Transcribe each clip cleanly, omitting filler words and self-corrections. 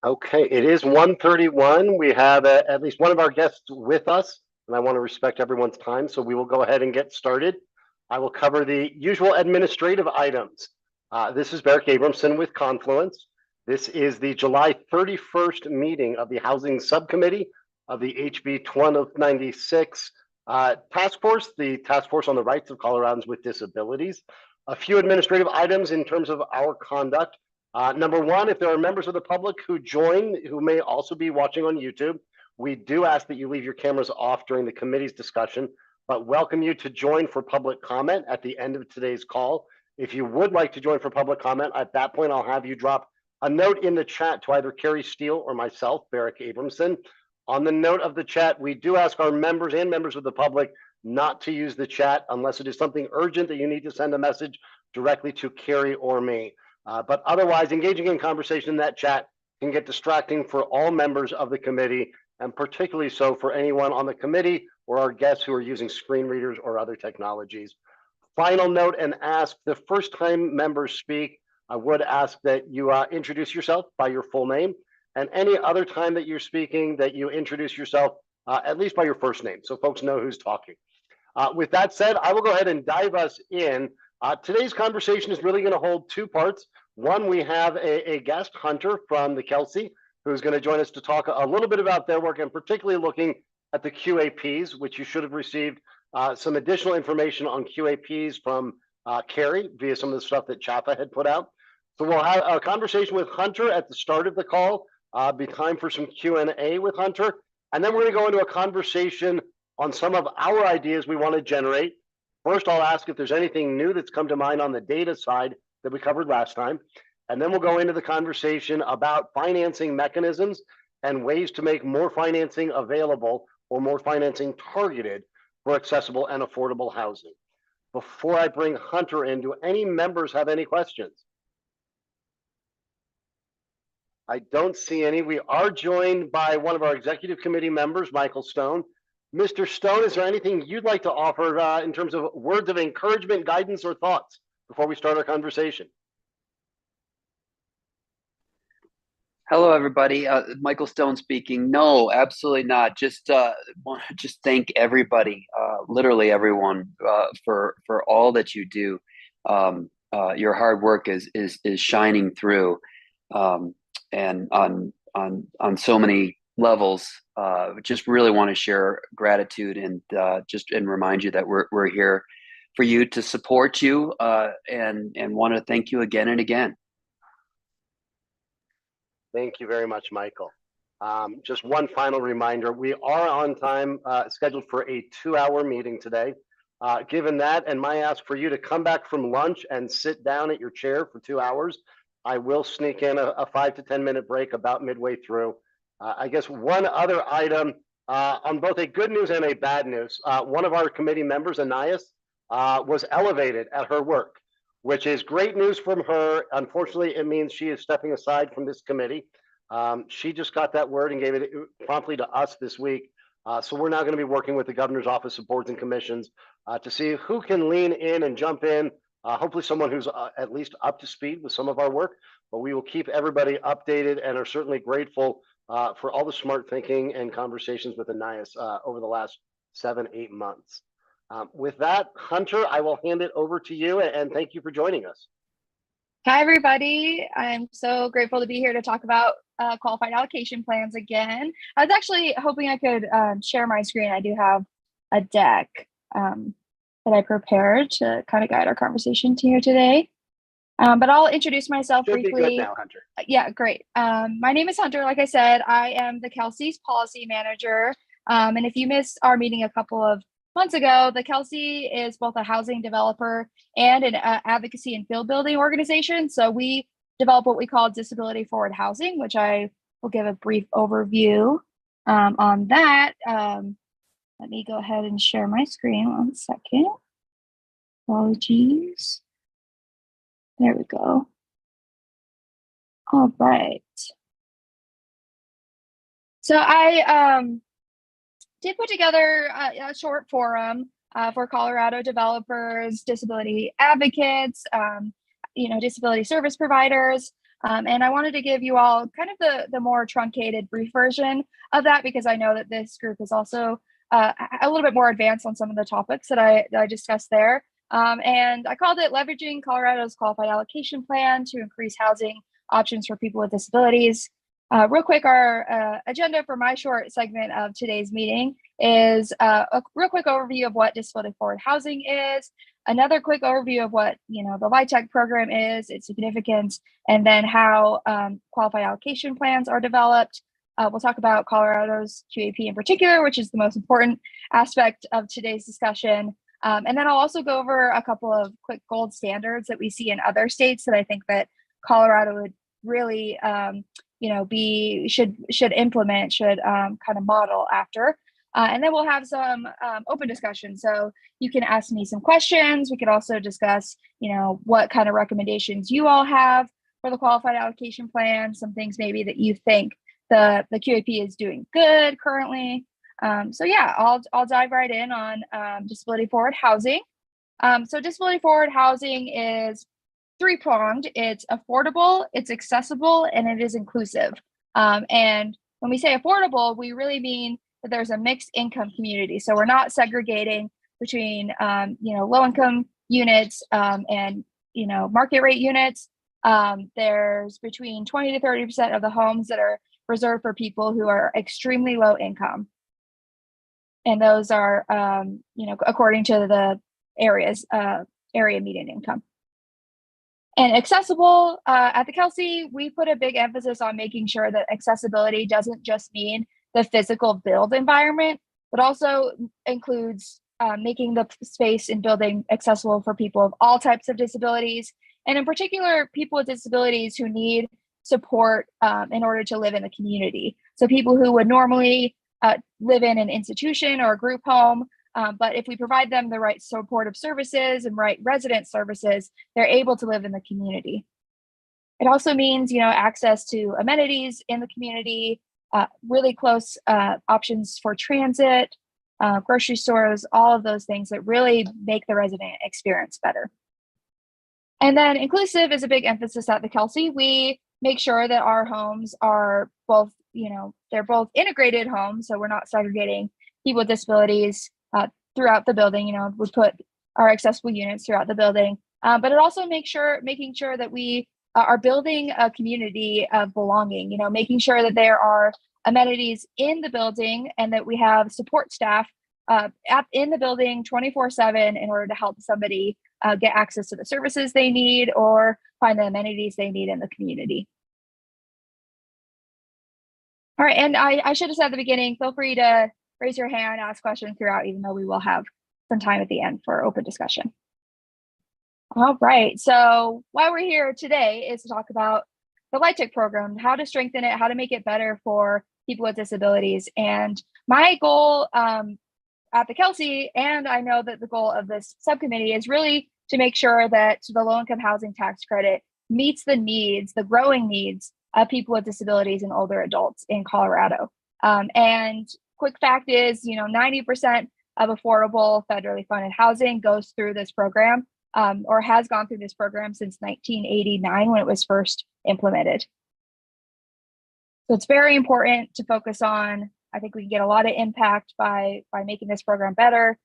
Okay, it is 1:31. We have at least one of our guests with us, and I want to respect everyone's time, so we will go ahead and get started. I will cover the usual administrative items. This is Barrick Abramson with Confluence. This is the July 31st meeting of the Housing Subcommittee of the HB 2096 Task Force, the Task Force on the Rights of Coloradans with Disabilities. A few administrative items in terms of our conduct. Number one, if there are members of the public who join, who may also be watching on YouTube, we do ask that you leave your cameras off during the committee's discussion, but welcome you to join for public comment at the end of today's call. If you would like to join for public comment, at that point, I'll have you drop a note in the chat to either Carrie Steele or myself, Barrick Abramson. On the note of the chat, we do ask our members and members of the public not to use the chat unless it is something urgent that you need to send a message directly to Carrie or me. But otherwise, engaging in conversation in that chat can get distracting for all members of the committee, and particularly so for anyone on the committee or our guests who are using screen readers or other technologies. Final note and ask, the first time members speak, I would ask that you introduce yourself by your full name, and any other time that you're speaking that you introduce yourself at least by your first name, so folks know who's talking. With that said, I will go ahead and dive us in. Today's conversation is really going to hold two parts. One, we have a guest, Hunter from the Kelsey, who's going to join us to talk a little bit about their work and particularly looking at the QAPs, which you should have received some additional information on QAPs from Carrie via some of the stuff that Chapa had put out. So we'll have a conversation with Hunter at the start of the call, be time for some Q&A with Hunter, and then we're going to go into a conversation on some of our ideas we want to generate. First, I'll ask if there's anything new that's come to mind on the data side that we covered last time. And then we'll go into the conversation about financing mechanisms and ways to make more financing available or more financing targeted for accessible and affordable housing. Before I bring Hunter in, do any members have any questions? I don't see any. We are joined by one of our executive committee members, Michael Stone. Mr. Stone, is there anything you'd like to offer in terms of words of encouragement, guidance, or thoughts before we start our conversation? Hello, everybody. Michael Stone speaking. No, absolutely not. Just want to just thank everybody, literally everyone, for all that you do. Your hard work is shining through, and on so many levels. Just really want to share gratitude and remind you that we're here for you, to support you, and want to thank you again and again. Thank you very much, Michael. Just one final reminder, we are on time, scheduled for a 2-hour meeting today. Given that, and my ask for you to come back from lunch and sit down at your chair for 2 hours, I will sneak in a 5 to 10 minute break about midway through. I guess one other item on both a good news and a bad news. One of our committee members, Anais, was elevated at her work, which is great news from her. Unfortunately, it means she is stepping aside from this committee. She just got that word and gave it promptly to us this week. So we're now going to be working with the Governor's Office of Boards and Commissions to see who can lean in and jump in. Hopefully someone who's at least up to speed with some of our work, but we will keep everybody updated and are certainly grateful for all the smart thinking and conversations with Anais over the last 7-8 months. With that, Hunter, I will hand it over to you, and thank you for joining us. Hi, everybody. I'm so grateful to be here to talk about qualified allocation plans again. I was actually hoping I could share my screen. I do have a deck that I prepared to kind of guide our conversation here today. But I'll introduce myself briefly. Should be good now, Hunter. Yeah, great. My name is Hunter. Like I said, I am the Kelsey's policy manager. And if you missed our meeting a couple of months ago, the Kelsey is both a housing developer and an advocacy and field building organization. So we develop what we call disability forward housing, which I will give a brief overview on that. Let me go ahead and share my screen 1 second. Apologies. There we go. All right. So I did put together a short forum for Colorado developers, disability advocates, disability service providers, And I wanted to give you all kind of the more truncated, brief version of that, because I know that this group is also a little bit more advanced on some of the topics that I discussed there. And I called it Leveraging Colorado's Qualified Allocation Plan to Increase Housing Options for People with Disabilities. Real quick, our agenda for my short segment of today's meeting is a real quick overview of what disability forward housing is, another quick overview of what the LIHTC program is, its significance, and then how qualified allocation plans are developed. We'll talk about Colorado's QAP in particular, which is the most important aspect of today's discussion. And then I'll also go over a couple of quick gold standards that we see in other states that I think that Colorado would really should implement, should kind of model after. And then we'll have some open discussion. So you can ask me some questions. We could also discuss, what kind of recommendations you all have for the qualified allocation plan, some things maybe that you think the QAP is doing good currently. So yeah, I'll dive right in on disability forward housing. So disability forward housing is three-pronged. It's affordable, it's accessible, and it is inclusive. And when we say affordable, we really mean that there's a mixed income community. So we're not segregating between, low income units and, market rate units. There's between 20 to 30% of the homes that are reserved for people who are extremely low income. And those are, according to the area median income. And accessible, at the Kelsey, we put a big emphasis on making sure that accessibility doesn't just mean the physical build environment, but also includes making the space and building accessible for people of all types of disabilities, and in particular, people with disabilities who need support in order to live in the community. So people who would normally live in an institution or a group home, but if we provide them the right supportive services and right resident services, they're able to live in the community. It also means, access to amenities in the community, really close options for transit, grocery stores, all of those things that really make the resident experience better. And then inclusive is a big emphasis at the Kelsey. We make sure that our homes are both, they're both integrated homes, so we're not segregating people with disabilities throughout the building. We put our accessible units throughout the building, but it also making sure that we are building a community of belonging, making sure that there are amenities in the building and that we have support staff in the building 24/7 in order to help somebody get access to the services they need or find the amenities they need in the community. All right, and I should have said at the beginning, feel free to raise your hand, ask questions throughout, even though we will have some time at the end for open discussion. All right, so why we're here today is to talk about the LIHTC program, how to strengthen it, how to make it better for people with disabilities. And my goal at the Kelsey, and I know that the goal of this subcommittee is really to make sure that the low-income housing tax credit meets the needs, the growing needs of people with disabilities and older adults in Colorado. And quick fact is, 90% of affordable federally funded housing goes through this program or has gone through this program since 1989 when it was first implemented. So it's very important to focus on. I think we can get a lot of impact by making this program better.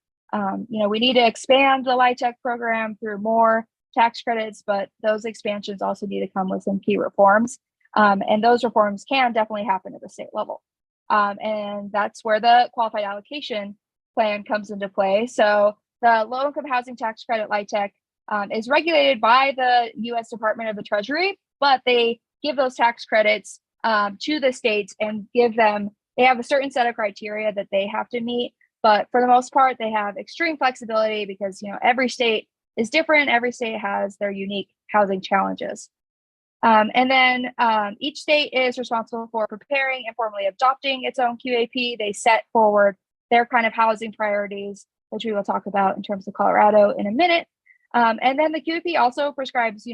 We need to expand the LIHTC program through more tax credits, but those expansions also need to come with some key reforms. And those reforms can definitely happen at the state level. And that's where the qualified allocation plan comes into play. So the low-income housing tax credit LIHTC is regulated by the U.S. Department of the Treasury, but they give those tax credits to the states and they have a certain set of criteria that they have to meet. But for the most part, they have extreme flexibility because, every state is different. Every state has their unique housing challenges. And then each state is responsible for preparing and formally adopting its own QAP. They set forward their kind of housing priorities, which we will talk about in terms of Colorado in a minute. And then the QAP also prescribes,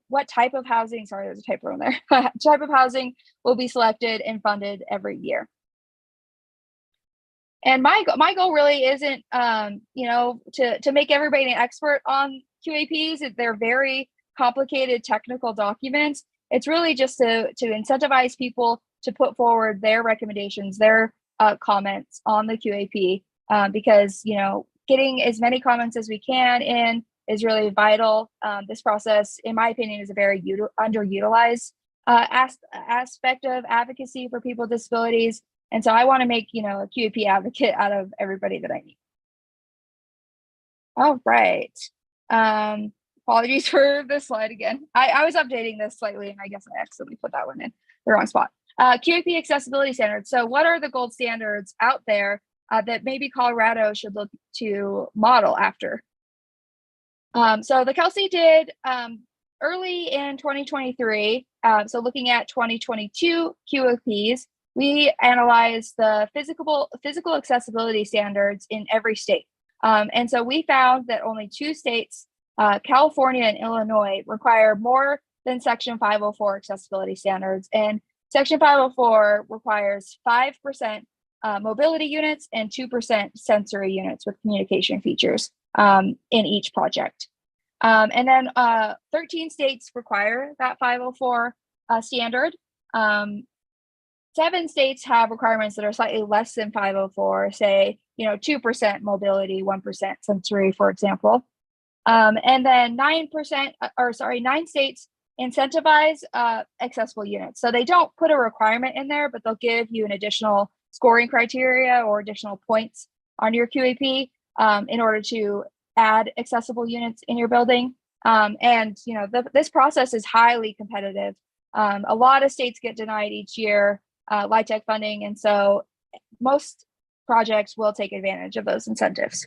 what type of housing, sorry, there's a typo in there, type of housing will be selected and funded every year. And my goal really isn't, to make everybody an expert on QAPs. They're very complicated technical documents. It's really just to incentivize people to put forward their recommendations, their comments on the QAP, because, you know, getting as many comments as we can in is really vital. This process, in my opinion, is a very underutilized aspect of advocacy for people with disabilities. And so I want to make, you know, a QAP advocate out of everybody that I meet. All right. Apologies for this slide again. I was updating this slightly, and I guess I accidentally put that one in the wrong spot. QAP accessibility standards. So what are the gold standards out there that maybe Colorado should look to model after? So the Kelsey did early in 2023, so looking at 2022 QAPs, we analyzed the physical accessibility standards in every state. And so we found that only 2 states, California and Illinois, require more than Section 504 accessibility standards. And Section 504 requires 5% mobility units and 2% sensory units with communication features in each project. And then 13 states require that 504 standard. 7 states have requirements that are slightly less than 504, say, you know, 2% mobility, 1% sensory, for example. And then 9 states incentivize accessible units. So they don't put a requirement in there, but they'll give you an additional scoring criteria or additional points on your QAP in order to add accessible units in your building. And, you know, this process is highly competitive. A lot of states get denied each year LIHTC funding, and so most projects will take advantage of those incentives.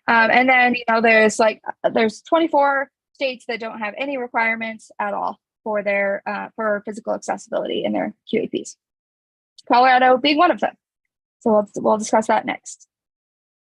And then, you know, there's 24 states that don't have any requirements at all for their for physical accessibility in their QAPs. Colorado being one of them. So we'll discuss that next.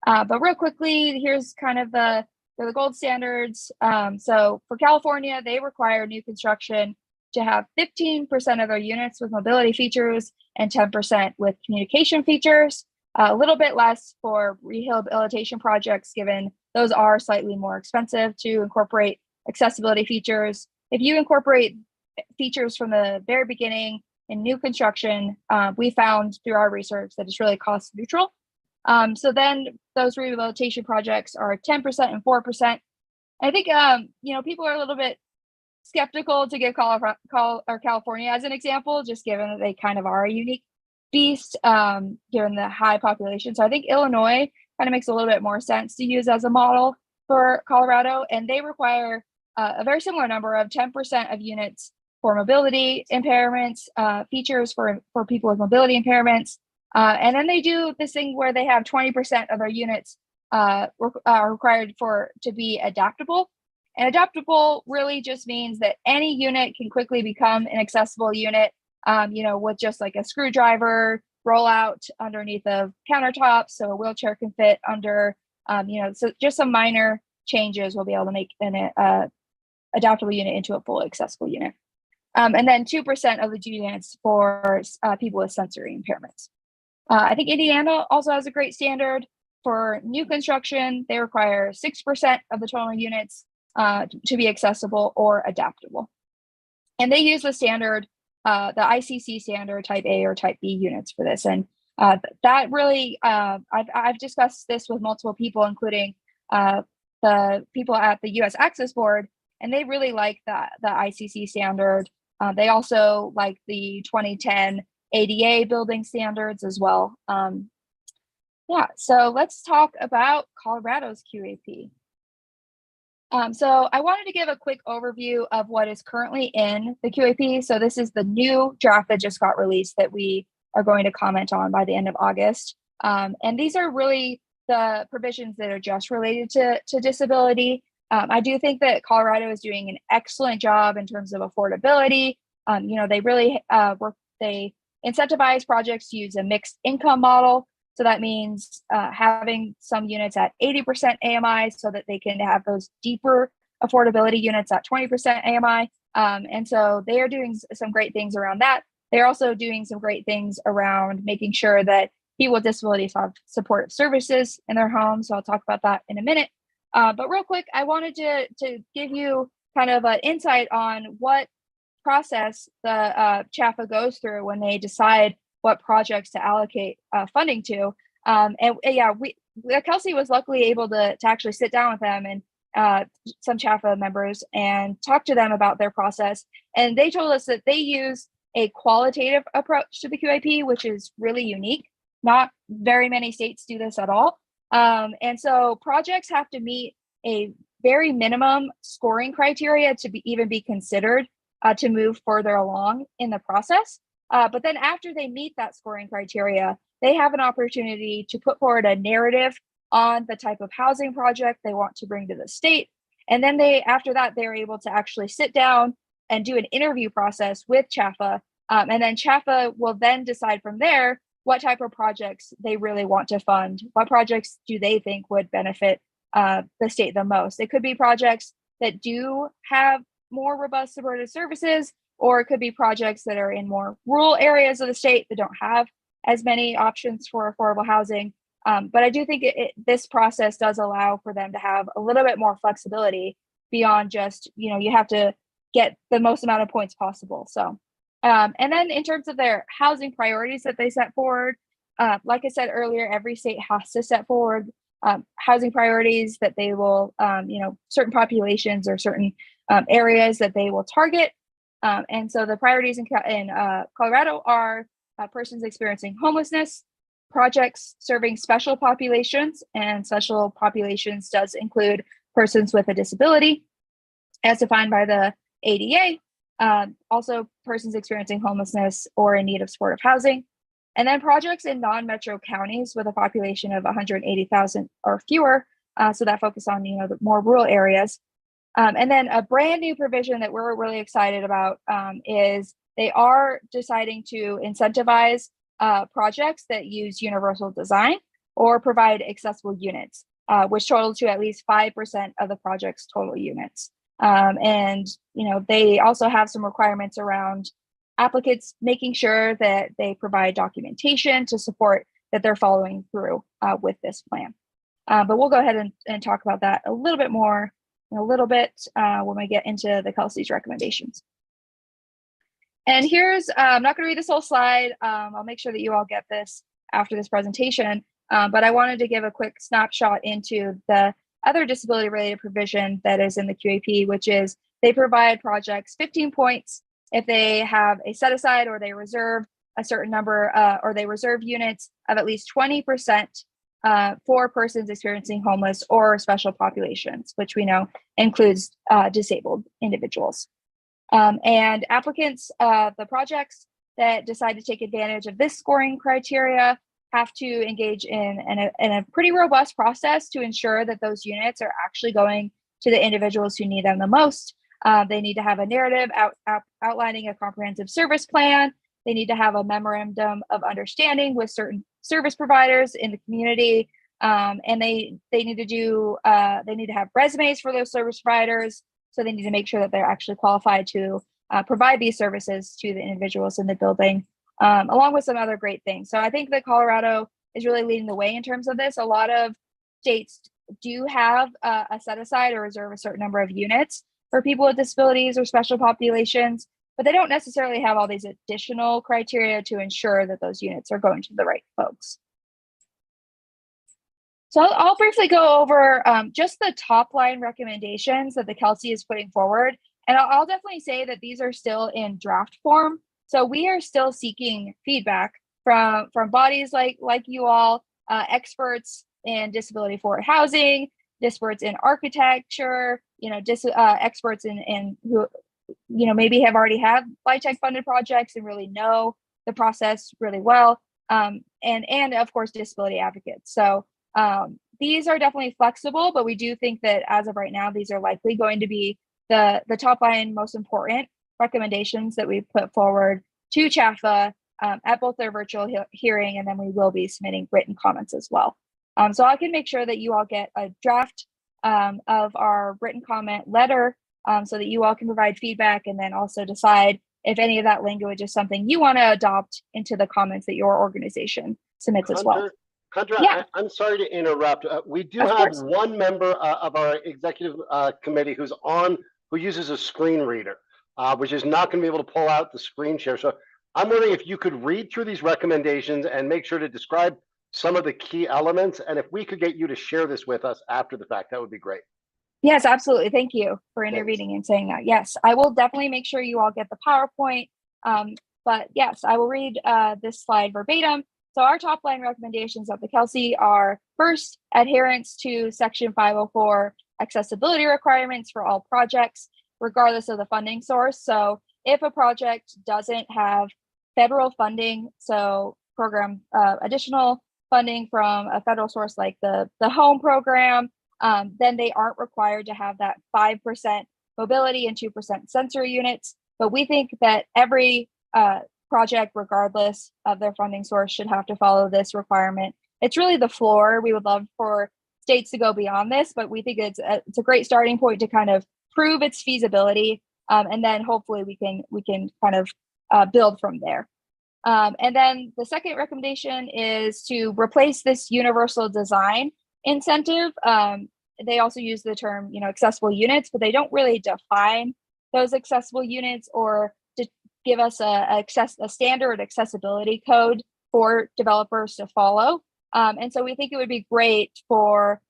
But real quickly, here's kind of the gold standards. So for California, they require new construction to have 15% of their units with mobility features and 10% with communication features. A little bit less for rehabilitation projects, given those are slightly more expensive to incorporate accessibility features. If you incorporate features from the very beginning in new construction, we found through our research that it's really cost neutral. So then those rehabilitation projects are 10% and 4%. I think, you know, people are a little bit skeptical to give California as an example, just given that they kind of are a unique beast, given the high population. So I think Illinois kind of makes a little bit more sense to use as a model for Colorado, and they require a very similar number of 10% of units for mobility impairments, features for people with mobility impairments. And then they do this thing where they have 20% of their units are required to be adaptable. And adaptable really just means that any unit can quickly become an accessible unit, you know, with just like a screwdriver roll out underneath of countertops, so a wheelchair can fit under, you know, so just some minor changes will be able to make an adaptable unit into a fully accessible unit. And then 2% of the units for people with sensory impairments. I think Indiana also has a great standard for new construction. They require 6% of the total units to be accessible or adaptable. And they use the standard, the ICC standard type A or type B units for this. And that really, I've discussed this with multiple people, including the people at the US Access Board, and they really like the ICC standard. They also like the 2010 ADA building standards as well. Yeah, so let's talk about Colorado's QAP. So I wanted to give a quick overview of what is currently in the QAP. So this is the new draft that just got released that we are going to comment on by the end of August. And these are really the provisions that are just related to disability. I do think that Colorado is doing an excellent job in terms of affordability. You know, they really they incentivize projects to use a mixed income model. So that means having some units at 80% AMI so that they can have those deeper affordability units at 20% AMI. And so they are doing some great things around that. They're also doing some great things around making sure that people with disabilities have supportive services in their homes. So I'll talk about that in a minute. But real quick, I wanted to give you kind of an insight on what process the CHAFA goes through when they decide what projects to allocate funding to. Yeah, Kelsey was luckily able to actually sit down with them and some CHAFA members and talk to them about their process. And they told us that they use a qualitative approach to the QIP, which is really unique. Not very many states do this at all. And so projects have to meet a very minimum scoring criteria to even be considered to move further along in the process. But then after they meet that scoring criteria, they have an opportunity to put forward a narrative on the type of housing project they want to bring to the state. And then after that, they're able to actually sit down and do an interview process with CHAFA. And then CHAFA will then decide from there what type of projects they really want to fund. What projects do they think would benefit the state the most? It could be projects that do have more robust suburban services, or it could be projects that are in more rural areas of the state that don't have as many options for affordable housing. But I do think this process does allow for them to have a little bit more flexibility beyond just, you have to get the most amount of points possible. So, and then in terms of their housing priorities that they set forward, like I said earlier, every state has to set forward housing priorities that they will, certain populations or certain areas that they will target. And so the priorities in Colorado are persons experiencing homelessness, projects serving special populations, and special populations does include persons with a disability as defined by the ADA, also persons experiencing homelessness or in need of supportive housing, and then projects in non-metro counties with a population of 180,000 or fewer, so that focus on the more rural areas. And then a brand new provision that we're really excited about is they are deciding to incentivize projects that use universal design or provide accessible units, which total to at least 5% of the project's total units. And they also have some requirements around applicants making sure that they provide documentation to support that they're following through with this plan. But we'll go ahead and talk about that a little bit more in a little bit when we get into the Kelsey's recommendations. And here's, I'm not going to read this whole slide. I'll make sure that you all get this after this presentation. But I wanted to give a quick snapshot into the other disability-related provision that is in the QAP, which is they provide projects 15 points if they have a set-aside or they reserve a certain number or they reserve units of at least 20% for persons experiencing homeless or special populations, which we know includes disabled individuals. And applicants, the projects that decide to take advantage of this scoring criteria have to engage in a pretty robust process to ensure that those units are actually going to the individuals who need them the most. They need to have a narrative outlining a comprehensive service plan. They need to have a memorandum of understanding with certain service providers in the community. And they need to have resumes for those service providers. So they need to make sure that they're actually qualified to provide these services to the individuals in the building, along with some other great things. So I think that Colorado is really leading the way in terms of this. A lot of states do have a set aside or reserve a certain number of units for people with disabilities or special populations, but they don't necessarily have all these additional criteria to ensure that those units are going to the right folks. So I'll briefly go over just the top line recommendations that the Kelsey is putting forward. And I'll definitely say that these are still in draft form. So we are still seeking feedback from bodies like you all, experts in disability forward housing, experts in architecture, experts in who, maybe have already had LIHTC funded projects and really know the process really well. And of course, disability advocates. So these are definitely flexible, but we do think that as of right now, these are likely going to be the top line most important recommendations that we put forward to CHAFA at both their virtual hearing, and then we will be submitting written comments as well. So I can make sure that you all get a draft of our written comment letter so that you all can provide feedback and then also decide if any of that language is something you want to adopt into the comments that your organization submits as well. Kendra, Yeah. I'm sorry to interrupt. We do have one member of our executive committee who's on who uses a screen reader, which is not going to be able to pull out the screen share. So I'm wondering if you could read through these recommendations and make sure to describe some of the key elements. And if we could get you to share this with us after the fact, that would be great. Yes, absolutely. Thank you for Thanks. intervening and saying that. Yes, I will definitely make sure you all get the PowerPoint. But yes, I will read this slide verbatim. So our top line recommendations of the Kelsey are: first, adherence to Section 504 accessibility requirements for all projects, regardless of the funding source. So if a project doesn't have federal funding, so program additional funding from a federal source like the HOME program, then they aren't required to have that 5% mobility and 2% sensory units. But we think that every project, regardless of their funding source, should have to follow this requirement. It's really the floor. We would love for states to go beyond this, but we think it's a great starting point to kind of prove its feasibility, and then hopefully we can kind of build from there. And then the second recommendation is to replace this universal design incentive. They also use the term, accessible units, but they don't really define those accessible units or to give us a standard accessibility code for developers to follow. And so we think it would be great for,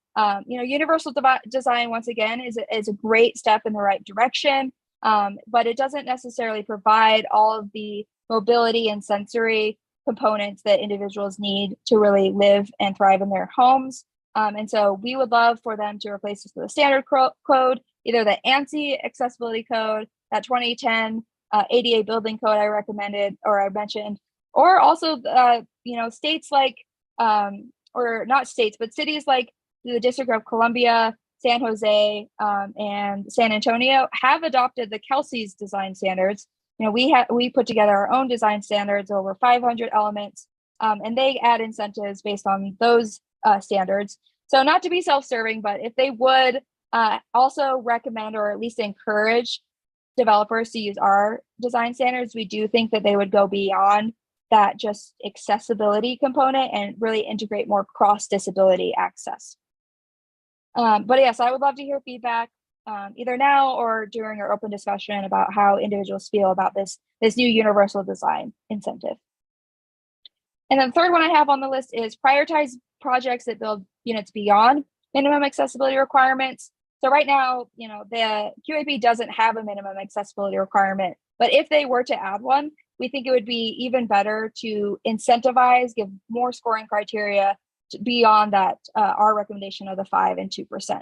universal design, once again, is a great step in the right direction, but it doesn't necessarily provide all of the mobility and sensory components that individuals need to really live and thrive in their homes. And so we would love for them to replace this with a standard code, either the ANSI accessibility code, that 2010 ADA building code I recommended or I mentioned, or also, states like, or not states, but cities like the District of Columbia, San Jose, and San Antonio have adopted the Kelsey's design standards. We put together our own design standards, over 500 elements, and they add incentives based on those standards. So not to be self-serving, but if they would also recommend or at least encourage developers to use our design standards, we do think that they would go beyond that just accessibility component and really integrate more cross-disability access. But yes, I would love to hear feedback either now or during our open discussion about how individuals feel about this new universal design incentive. And then the third one I have on the list is prioritize projects that build units beyond minimum accessibility requirements. So right now, the QAP doesn't have a minimum accessibility requirement, but if they were to add one, we think it would be even better to incentivize, give more scoring criteria beyond that, our recommendation of the 5% and 2%.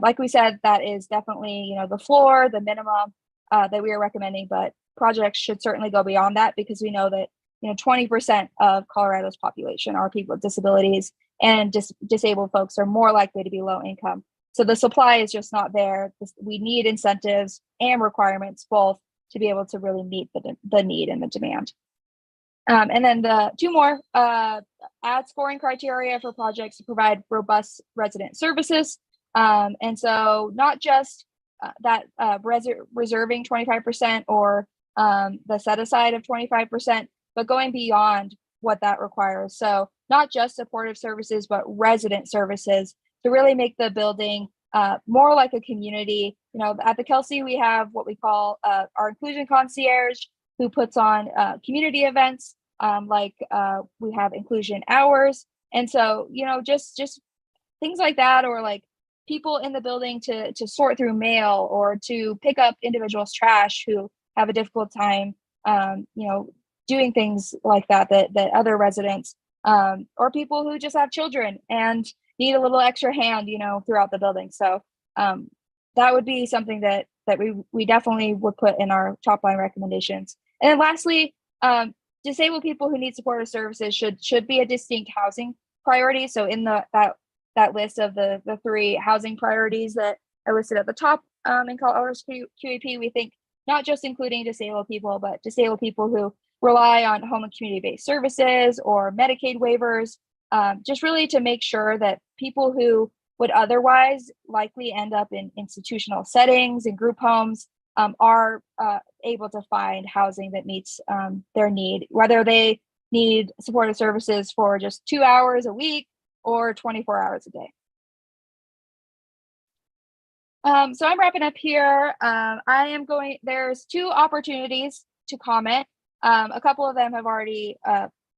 Like we said, that is definitely, the floor, the minimum that we are recommending, but projects should certainly go beyond that because we know that 20% of Colorado's population are people with disabilities, and disabled folks are more likely to be low income. So the supply is just not there. We need incentives and requirements both to be able to really meet the need and the demand. And then the two more, add scoring criteria for projects to provide robust resident services. And so not just that reserving 25% or the set aside of 25%, but going beyond what that requires. So not just supportive services, but resident services to really make the building more like a community. At the Kelsey, we have what we call our inclusion concierge, who puts on community events, like we have inclusion hours. And so, just things like that, or like people in the building to sort through mail or to pick up individuals' trash who have a difficult time, doing things like that other residents, or people who just have children and need a little extra hand, throughout the building. So that would be something that we definitely would put in our top line recommendations. And then lastly, disabled people who need supportive services should be a distinct housing priority. So in that list of the three housing priorities that are listed at the top in Colorado's QAP, we think not just including disabled people, but disabled people who rely on home and community-based services or Medicaid waivers, just really to make sure that people who would otherwise likely end up in institutional settings and group homes are able to find housing that meets their need, whether they need supportive services for just 2 hours a week or 24 hours a day. So I'm wrapping up here. There's 2 opportunities to comment. A couple of them have already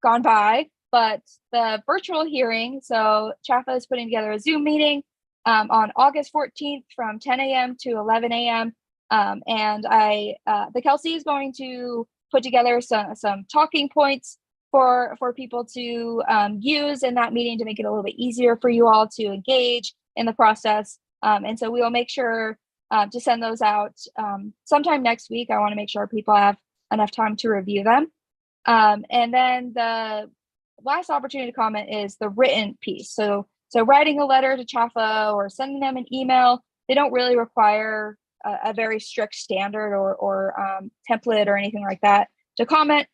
gone by, but the virtual hearing, so CHAFA is putting together a Zoom meeting on August 14th from 10 a.m. to 11 a.m. And the Kelsey is going to put together some talking points for people to use in that meeting to make it a little bit easier for you all to engage in the process. And so we will make sure to send those out sometime next week. I want to make sure people have enough time to review them. And then the last opportunity to comment is the written piece. So writing a letter to CHAFA or sending them an email, they don't really require a very strict standard or template or anything like that to comment.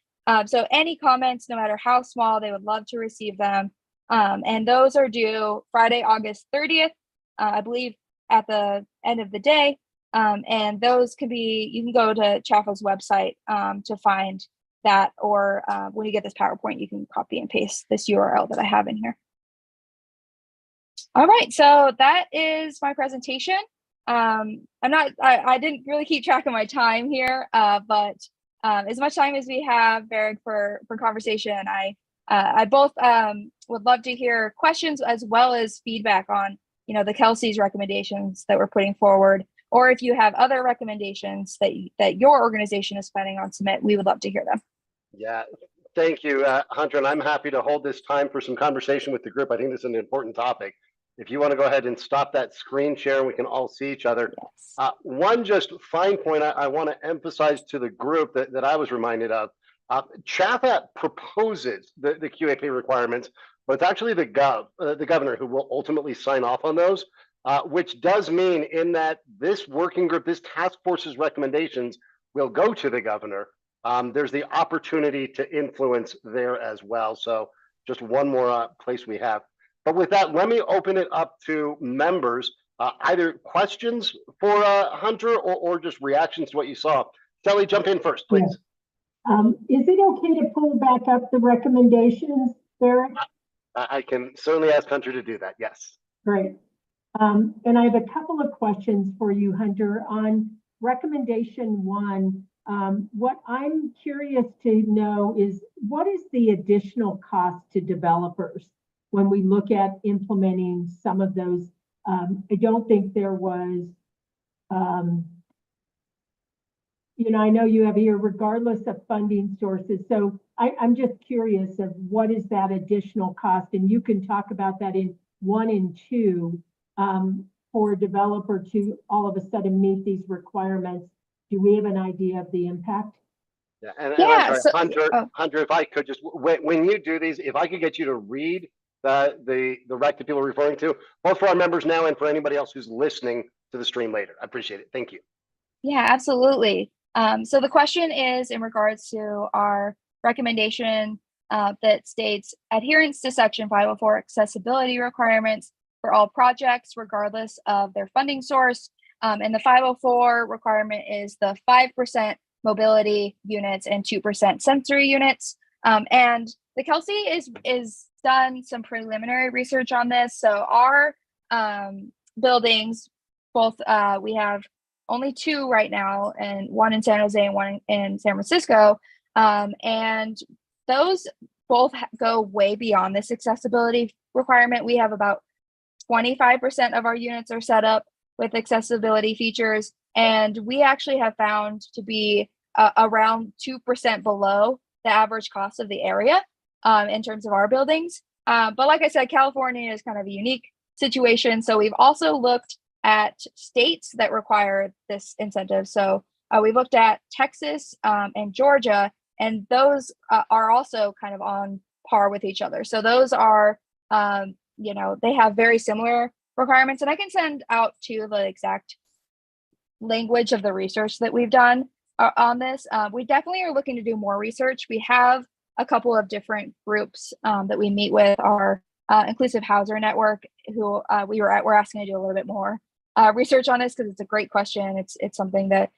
So any comments, no matter how small, they would love to receive them. And those are due Friday, August 30th, I believe at the end of the day. And those you can go to CHAFA's website to find that, or when you get this PowerPoint, you can copy and paste this URL that I have in here. All right, so that is my presentation. I didn't really keep track of my time here, but as much time as we have, Berg, for conversation, I both would love to hear questions as well as feedback on, the Kelsey's recommendations that we're putting forward, or if you have other recommendations that your organization is planning on submit, we would love to hear them. Yeah, thank you, Hunter, and I'm happy to hold this time for some conversation with the group. I think this is an important topic. If you want to go ahead and stop that screen share and we can all see each other. Yes. One just fine point I want to emphasize to the group that I was reminded of. CHAFA proposes the QAP requirements, but it's actually the governor who will ultimately sign off on those, which does mean in that this working group, this task force's recommendations will go to the governor. There's the opportunity to influence there as well. So just one more place we have. But with that, let me open it up to members, either questions for Hunter or just reactions to what you saw. Shelly, jump in first, please. Yeah. Is it okay to pull back up the recommendations, Eric? I can certainly ask Hunter to do that, yes. Great. And I have a couple of questions for you, Hunter. On recommendation 1, what I'm curious to know is what is the additional cost to developers when we look at implementing some of those? I don't think there was, I know you have here regardless of funding sources. So I'm just curious of what is that additional cost? And you can talk about that in 1 and 2 for a developer to all of a sudden meet these requirements. Do we have an idea of the impact? Yeah, and I'm sorry, Hunter, if I could just, when you do these, if I could get you to read the rec that people are referring to, both for our members now and for anybody else who's listening to the stream later. I appreciate it. Thank you. Yeah, absolutely. So the question is in regards to our recommendation that states adherence to Section 504 accessibility requirements for all projects, regardless of their funding source. And the 504 requirement is the 5% mobility units and 2% sensory units. And the Kelsey is done some preliminary research on this. So our buildings, both we have only 2 right now, and 1 in San Jose and 1 in San Francisco. And those both go way beyond this accessibility requirement. We have about 25% of our units are set up with accessibility features, and we actually have found to be around 2% below the average cost of the area in terms of our buildings. But like I said, California is kind of a unique situation. So we've also looked at states that require this incentive. So we looked at Texas and Georgia, and those are also kind of on par with each other. So those are, they have very similar requirements, and I can send out to the exact language of the research that we've done on this. We definitely are looking to do more research. We have a couple of different groups that we meet with, our Inclusive Houser Network, who we're asking to do a little bit more research on this because it's a great question. It's something that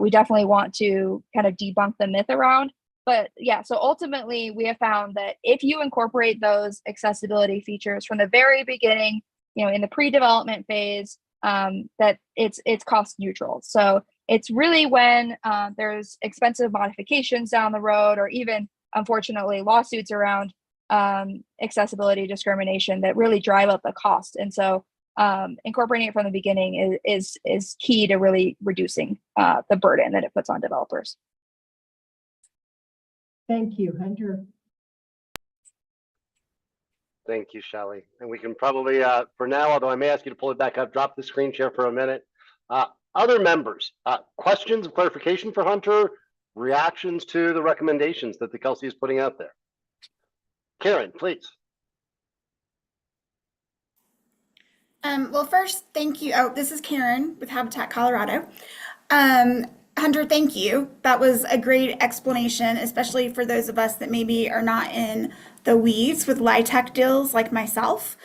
we definitely want to kind of debunk the myth around. But yeah, so ultimately we have found that if you incorporate those accessibility features from the very beginning, in the pre-development phase, that it's cost neutral. So it's really when there's expensive modifications down the road, or even unfortunately lawsuits around accessibility discrimination that really drive up the cost. And so incorporating it from the beginning is key to really reducing the burden that it puts on developers. Thank you, Hunter. Thank you, Shelley. And we can probably, for now, although I may ask you to pull it back up, drop the screen share for a minute. Other members, questions of clarification for Hunter, reactions to the recommendations that the Kelsey is putting out there? Karen, please. Well, first, thank you. Oh, this is Karen with Habitat Colorado. Hunter, thank you. That was a great explanation, especially for those of us that maybe are not in the weeds with LIHTC deals like myself.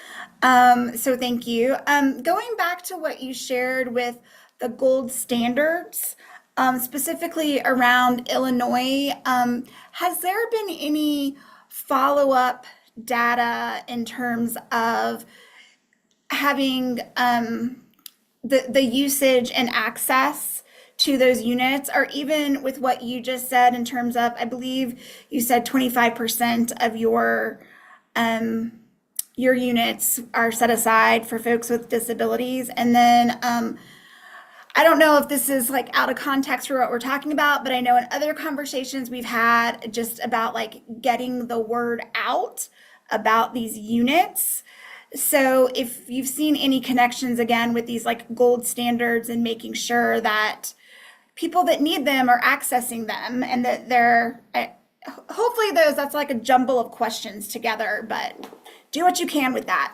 So thank you. Going back to what you shared with the gold standards, specifically around Illinois, has there been any follow-up data in terms of having the usage and access to those units, or even with what you just said in terms of, I believe you said 25% of your units are set aside for folks with disabilities. And then I don't know if this is like out of context for what we're talking about, but I know in other conversations we've had just about like getting the word out about these units. So if you've seen any connections again with these like gold standards and making sure that people that need them are accessing them, and that they're, hopefully that's like a jumble of questions together, but do what you can with that.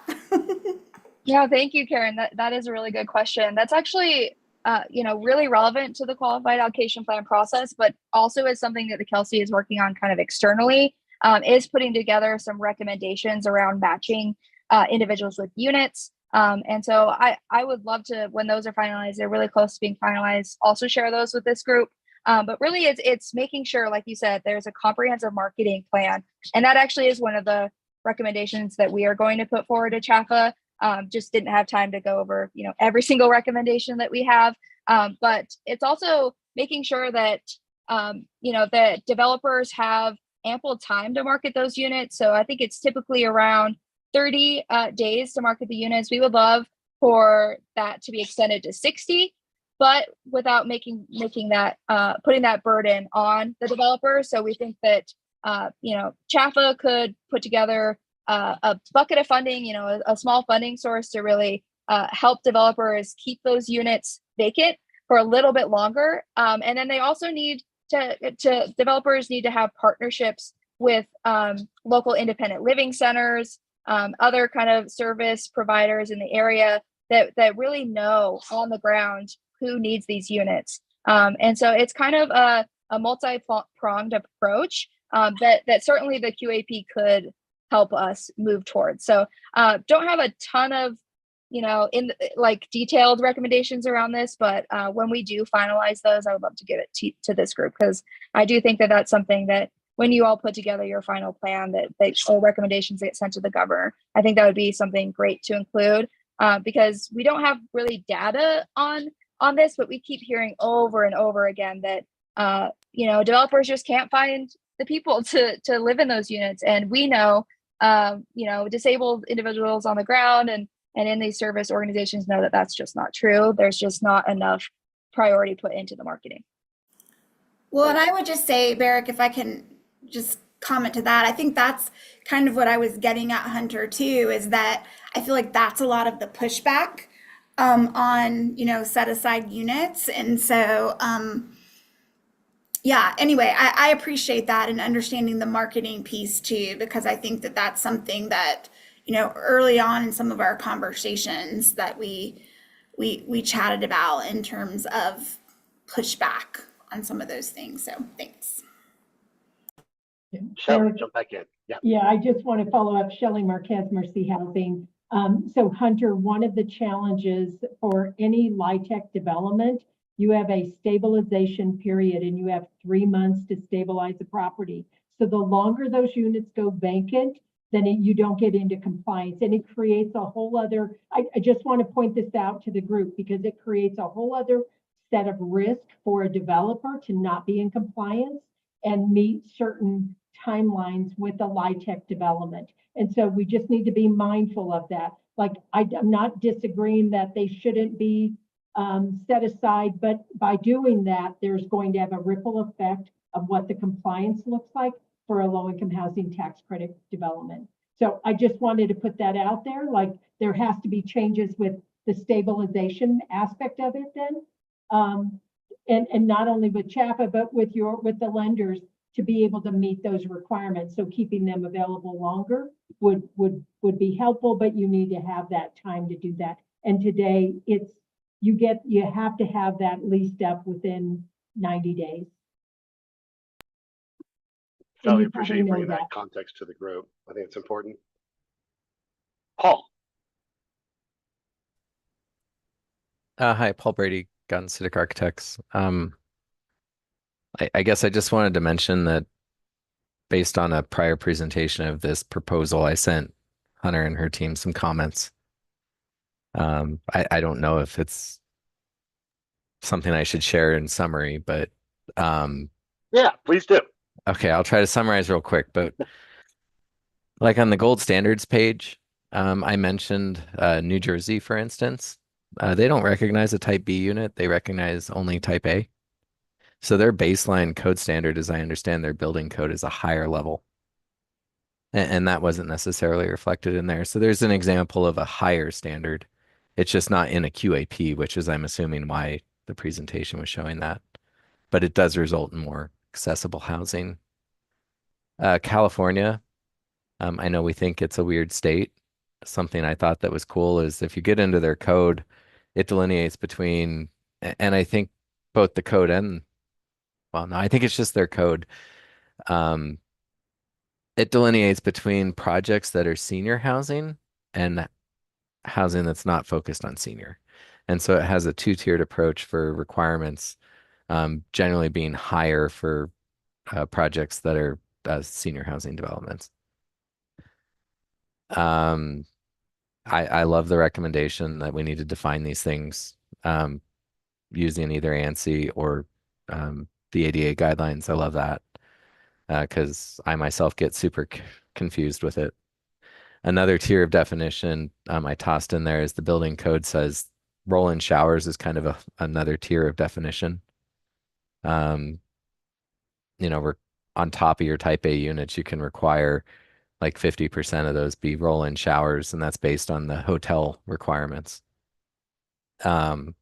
Yeah, thank you, Karen. That is a really good question. That's actually, really relevant to the qualified allocation plan process, but also is something that the Kelsey is working on kind of externally, is putting together some recommendations around matching individuals with units. And so I would love to, when those are finalized, they're really close to being finalized, also share those with this group. But really it's making sure, like you said, there's a comprehensive marketing plan. And that actually is one of the recommendations that we are going to put forward to CHAFA. Just didn't have time to go over, every single recommendation that we have. But it's also making sure that, that developers have ample time to market those units. So I think it's typically around 30 days to market the units. We would love for that to be extended to 60, but without making that putting that burden on the developer. So we think that CHAFA could put together a bucket of funding, a small funding source to really help developers keep those units vacant for a little bit longer. And then they also need developers need to have partnerships with local independent living centers, other kind of service providers in the area that really know on the ground who needs these units. And so it's kind of a multi-pronged approach that certainly the QAP could help us move towards. So don't have a ton of, detailed recommendations around this, but when we do finalize those, I would love to give it to this group, because I do think that that's something that when you all put together your final plan, that all recommendations get sent to the governor. I think that would be something great to include, because we don't have really data on this, but we keep hearing over and over again that developers just can't find the people to live in those units. And we know disabled individuals on the ground and in these service organizations know that that's just not true. There's just not enough priority put into the marketing. Well, and I would just say, Barrick, if I can just comment to that, I think that's kind of what I was getting at, Hunter, too, is that I feel like that's a lot of the pushback on, set aside units. And so, anyway, I appreciate that and understanding the marketing piece too, because I think that that's something that, early on in some of our conversations that we chatted about in terms of pushback on some of those things. So thanks. Shelley, jump back in. Yeah, I just want to follow up. Shelley Marquez, Mercy Housing. So Hunter, one of the challenges for any LIHTC development, you have a stabilization period and you have 3 months to stabilize the property. So the longer those units go vacant, then you don't get into compliance, and it creates a whole other, I just want to point this out to the group because it creates a whole other set of risk for a developer to not be in compliance and meet certain timelines with the LIHTC development. And so we just need to be mindful of that. Like, I'm not disagreeing that they shouldn't be set aside, but by doing that, there's going to have a ripple effect of what the compliance looks like for a low-income housing tax credit development. So I just wanted to put that out there. Like, there has to be changes with the stabilization aspect of it then. And not only with CHAPA, but with the lenders to be able to meet those requirements. So keeping them available longer would be helpful, but you need to have that time to do that. And today you have to have that leased up within 90 days. And Sally, you appreciate probably you know bringing that that. context to the group. I think it's important. Paul. Hi, Paul Brady, Gunn Civic Architects. I guess I just wanted to mention that based on a prior presentation of this proposal, I sent Hunter and her team some comments. I don't know if it's something I should share in summary, but Yeah, please do. okay, I'll try to summarize real quick. But like on the gold standards page, I mentioned New Jersey, for instance. They don't recognize a type B unit. They recognize only type A. So their baseline code standard, as I understand their building code, is a higher level. And that wasn't necessarily reflected in there. So there's an example of a higher standard. It's just not in a QAP, which is, I'm assuming, why the presentation was showing that. But it does result in more accessible housing. California, I know we think it's a weird state. Something I thought that was cool is if you get into their code, it delineates between, and I think both the code and, well, no, I think it's just their code. It delineates between projects that are senior housing and housing that's not focused on senior. And so it has a two-tiered approach for requirements, generally being higher for projects that are senior housing developments. I love the recommendation that we need to define these things using either ANSI or the ADA guidelines. I love that because I myself get super confused with it. Another tier of definition I tossed in there is the building code says roll-in showers is kind of another tier of definition. We're on top of your type A units, you can require like 50% of those be roll-in showers, and that's based on the hotel requirements. What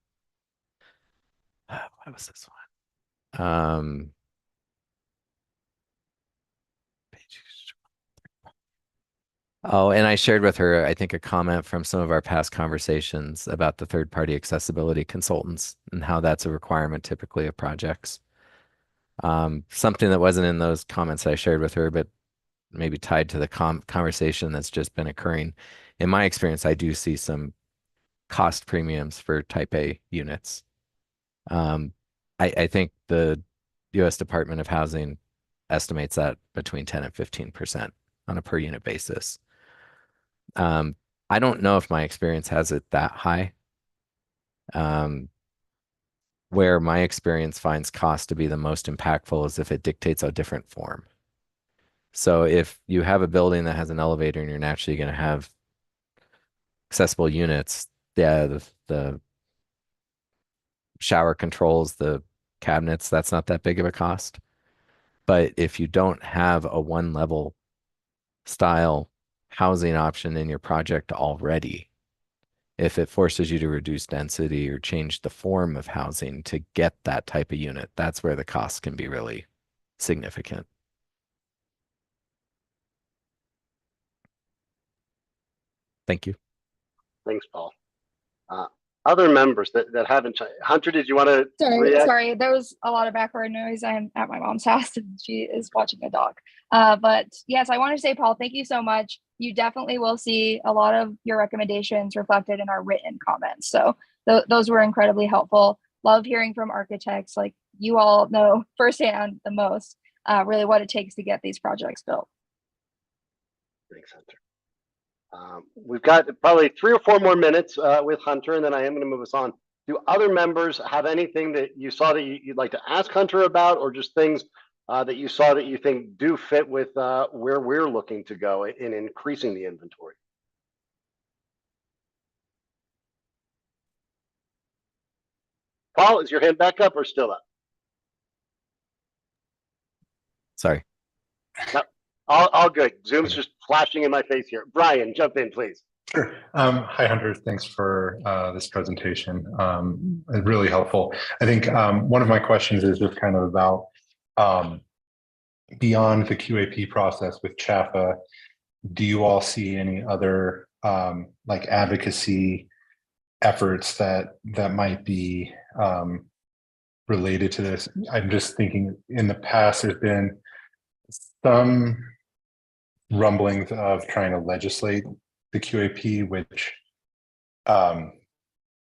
was this one? Oh, and I shared with her, I think, a comment from some of our past conversations about the third-party accessibility consultants and how that's a requirement typically of projects. Something that wasn't in those comments I shared with her, but maybe tied to the conversation that's just been occurring. In my experience, I do see some cost premiums for type A units. I think the U.S. Department of Housing estimates that between 10 and 15% on a per unit basis. I don't know if my experience has it that high. Where my experience finds cost to be the most impactful is if it dictates a different form. So if you have a building that has an elevator and you're naturally going to have accessible units, the shower controls, the cabinets, that's not that big of a cost. But if you don't have a one level style housing option in your project already, if it forces you to reduce density or change the form of housing to get that type of unit, that's where the cost can be really significant. Thank you. Thanks, Paul. Other members that haven't, Hunter, did you want to react? Sorry, there was a lot of background noise. I'm at my mom's house and she is watching a dog. But yes, I want to say, Paul, thank you so much. You definitely will see a lot of your recommendations reflected in our written comments. So those were incredibly helpful. Love hearing from architects. Like, you all know firsthand the most, really what it takes to get these projects built. Thanks, Hunter. We've got probably 3 or 4 more minutes with Hunter, and then I am going to move us on. Do other members have anything that you saw that you'd like to ask Hunter about, or just things that you saw that you think do fit with where we're looking to go in increasing the inventory? Paul, is your hand back up or still up? Sorry. No, all good. Zoom's just flashing in my face here. Brian, jump in, please. Sure. Hi, Hunter. Thanks for this presentation. Really helpful. I think one of my questions is just kind of about beyond the QAP process with CHAFA, do you all see any other like advocacy efforts that might be related to this? I'm just thinking in the past, there's been some rumblings of trying to legislate the QAP, which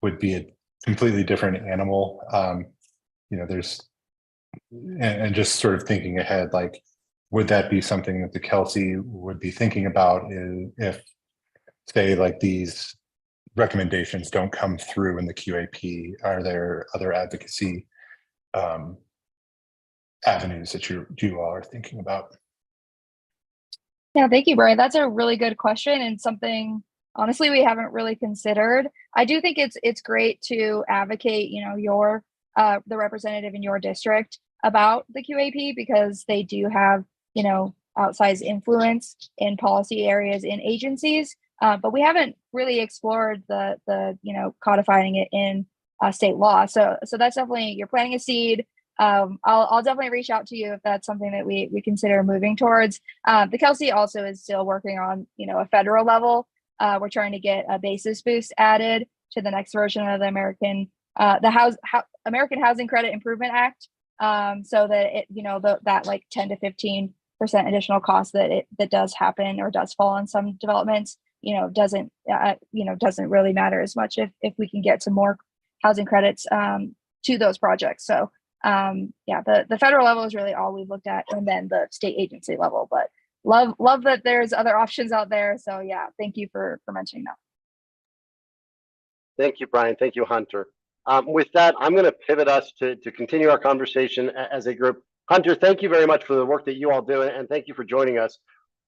would be a completely different animal. You know, there's, and just sort of thinking ahead, like, would that be something that the Kelsey would be thinking about if, say, like these recommendations don't come through in the QAP? Are there other advocacy avenues that you all are thinking about? Yeah, thank you, Brian. That's a really good question and something honestly we haven't really considered. I do think it's great to advocate, you know, your the representative in your district about the QAP, because they do have, you know, outsized influence in policy areas in agencies. But we haven't really explored the you know, codifying it in state law. So that's definitely, you're planting a seed. I'll definitely reach out to you if that's something that we consider moving towards. The Kelsey also is still working on, you know, a federal level. We're trying to get a basis boost added to the next version of the American Housing Credit Improvement Act, so that it, you know, that like 10 to 15% additional cost that does happen or does fall on some developments, you know, doesn't really matter as much if we can get some more housing credits to those projects. So yeah, the federal level is really all we've looked at, and then the state agency level. But love that there's other options out there. So yeah, thank you for mentioning that. Thank you, Brian. Thank you, Hunter. With that, I'm going to pivot us to continue our conversation as a group. Hunter, thank you very much for the work that you all do, and thank you for joining us.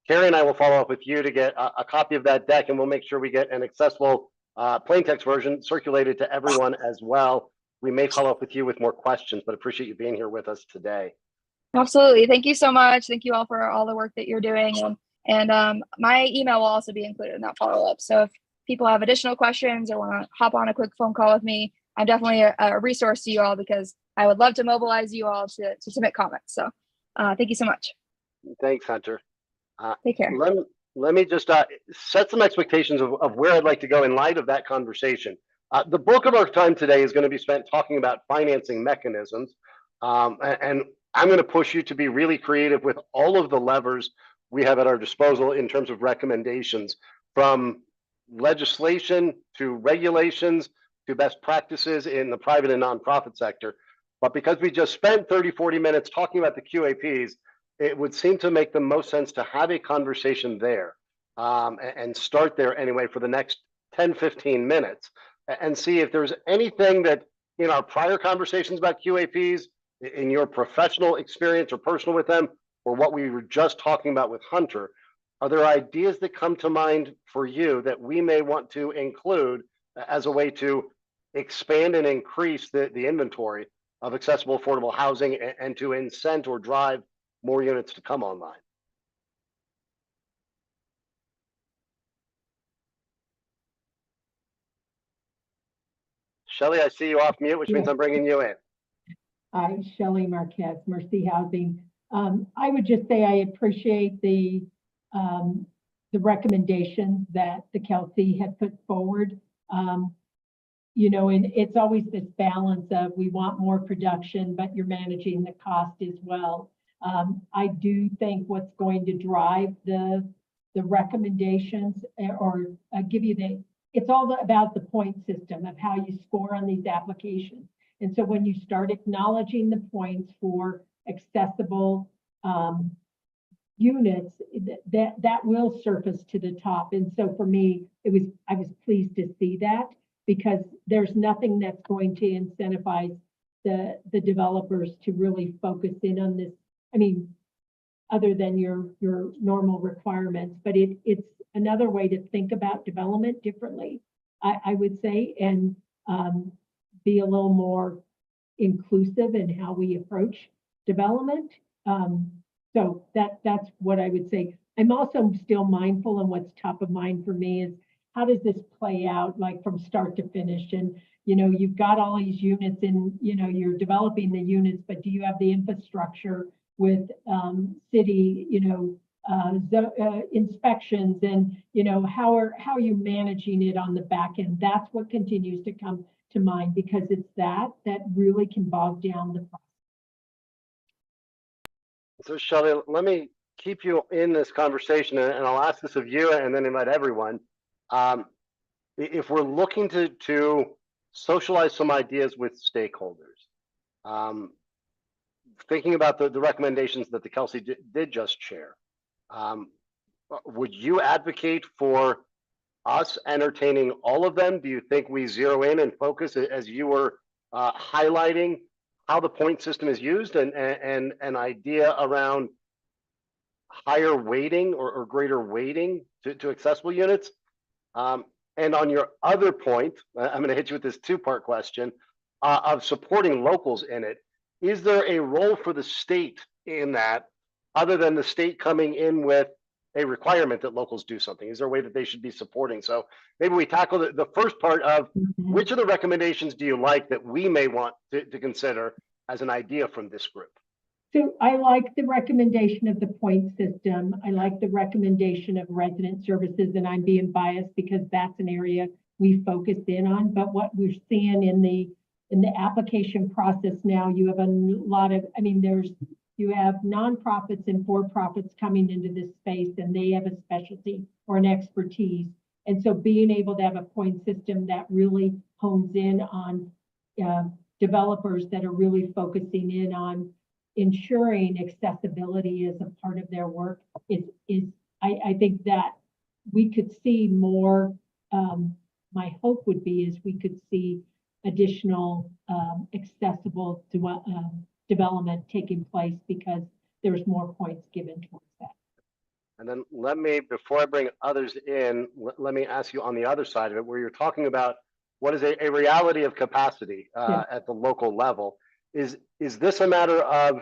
Carrie and I will follow up with you to get a copy of that deck, and we'll make sure we get an accessible plain text version circulated to everyone as well. We may follow up with you with more questions, but appreciate you being here with us today. Absolutely. Thank you so much. Thank you all for all the work that you're doing. And my email will also be included in that follow-up. So if people have additional questions or want to hop on a quick phone call with me, I'm definitely a resource to you all, because I would love to mobilize you all to submit comments. So thank you so much. Thanks, Hunter. Take care. Let me just set some expectations of where I'd like to go in light of that conversation. The bulk of our time today is going to be spent talking about financing mechanisms. And I'm going to push you to be really creative with all of the levers we have at our disposal in terms of recommendations, from legislation to regulations to best practices in the private and nonprofit sector. But because we just spent 30, 40 minutes talking about the QAPs, it would seem to make the most sense to have a conversation there and start there anyway for the next 10, 15 minutes and see if there's anything that in our prior conversations about QAPs, in your professional experience or personal with them, or what we were just talking about with Hunter, are there ideas that come to mind for you that we may want to include as a way to expand and increase the inventory of accessible, affordable housing and to incent or drive more units to come online? Shelley, I see you off mute, which means I'm bringing you in. Hi, Shelley Marquez, Mercy Housing. I would just say I appreciate the recommendations that the Kelsey had put forward. You know, and it's always this balance of we want more production, but you're managing the cost as well. I do think what's going to drive the recommendations or give you it's all about the point system of how you score on these applications. And so when you start acknowledging the points for accessible units, that will surface to the top. And so for me, I was pleased to see that, because there's nothing that's going to incentivize the developers to really focus in on this. I mean, other than your normal requirements, but it's another way to think about development differently, I would say, and be a little more inclusive in how we approach development. So that's what I would say. I'm also still mindful, and what's top of mind for me is, how does this play out, like from start to finish? And, you've got all these units and, you're developing the units, but do you have the infrastructure with city, inspections, and, how are you managing it on the back end? That's what continues to come to mind, because it's that really can bog down the process. So Shelley, let me keep you in this conversation, and I'll ask this of you and then invite everyone. If we're looking to socialize some ideas with stakeholders, thinking about the recommendations that the Kelsey did just share, would you advocate for us entertaining all of them? Do you think we zero in and focus, as you were highlighting, how the point system is used, and an idea around higher weighting or greater weighting to accessible units? And on your other point, I'm going to hit you with this two-part question of supporting locals in it. Is there a role for the state in that, other than the state coming in with a requirement that locals do something? Is there a way that they should be supporting? So maybe we tackle the first part of which of the recommendations do you like that we may want to consider as an idea from this group? So I like the recommendation of the point system. I like the recommendation of resident services, and I'm being biased because that's an area we focused in on. But what we're seeing in the application process now, you have a lot of, you have nonprofits and for-profits coming into this space, and they have a specialty or an expertise. And so being able to have a point system that really hones in on developers that are really focusing in on ensuring accessibility as a part of their work I think that we could see more. My hope would be is we could see additional accessible development taking place, because there's more points given towards that. And then let me, before I bring others in, let me ask you on the other side of it, where you're talking about what is a reality of capacity at the local level. Is this a matter of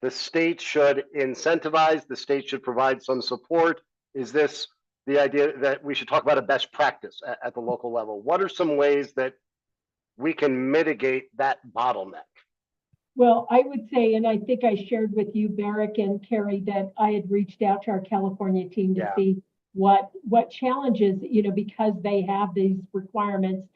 the state should incentivize, the state should provide some support? Is this the idea that we should talk about a best practice at the local level? What are some ways that we can mitigate that bottleneck? Well, I would say, and I think I shared with you, Barrick and Carrie, that I had reached out to our California team to see what challenges, because they have these requirements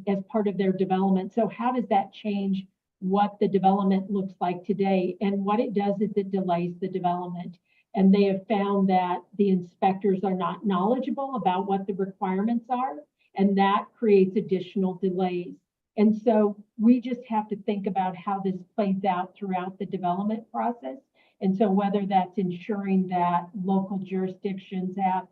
as part of their development. So how does that change what the development looks like today? And what it does is it delays the development. And they have found that the inspectors are not knowledgeable about what the requirements are, and that creates additional delays. And so we just have to think about how this plays out throughout the development process. And so whether that's ensuring that local jurisdictions have,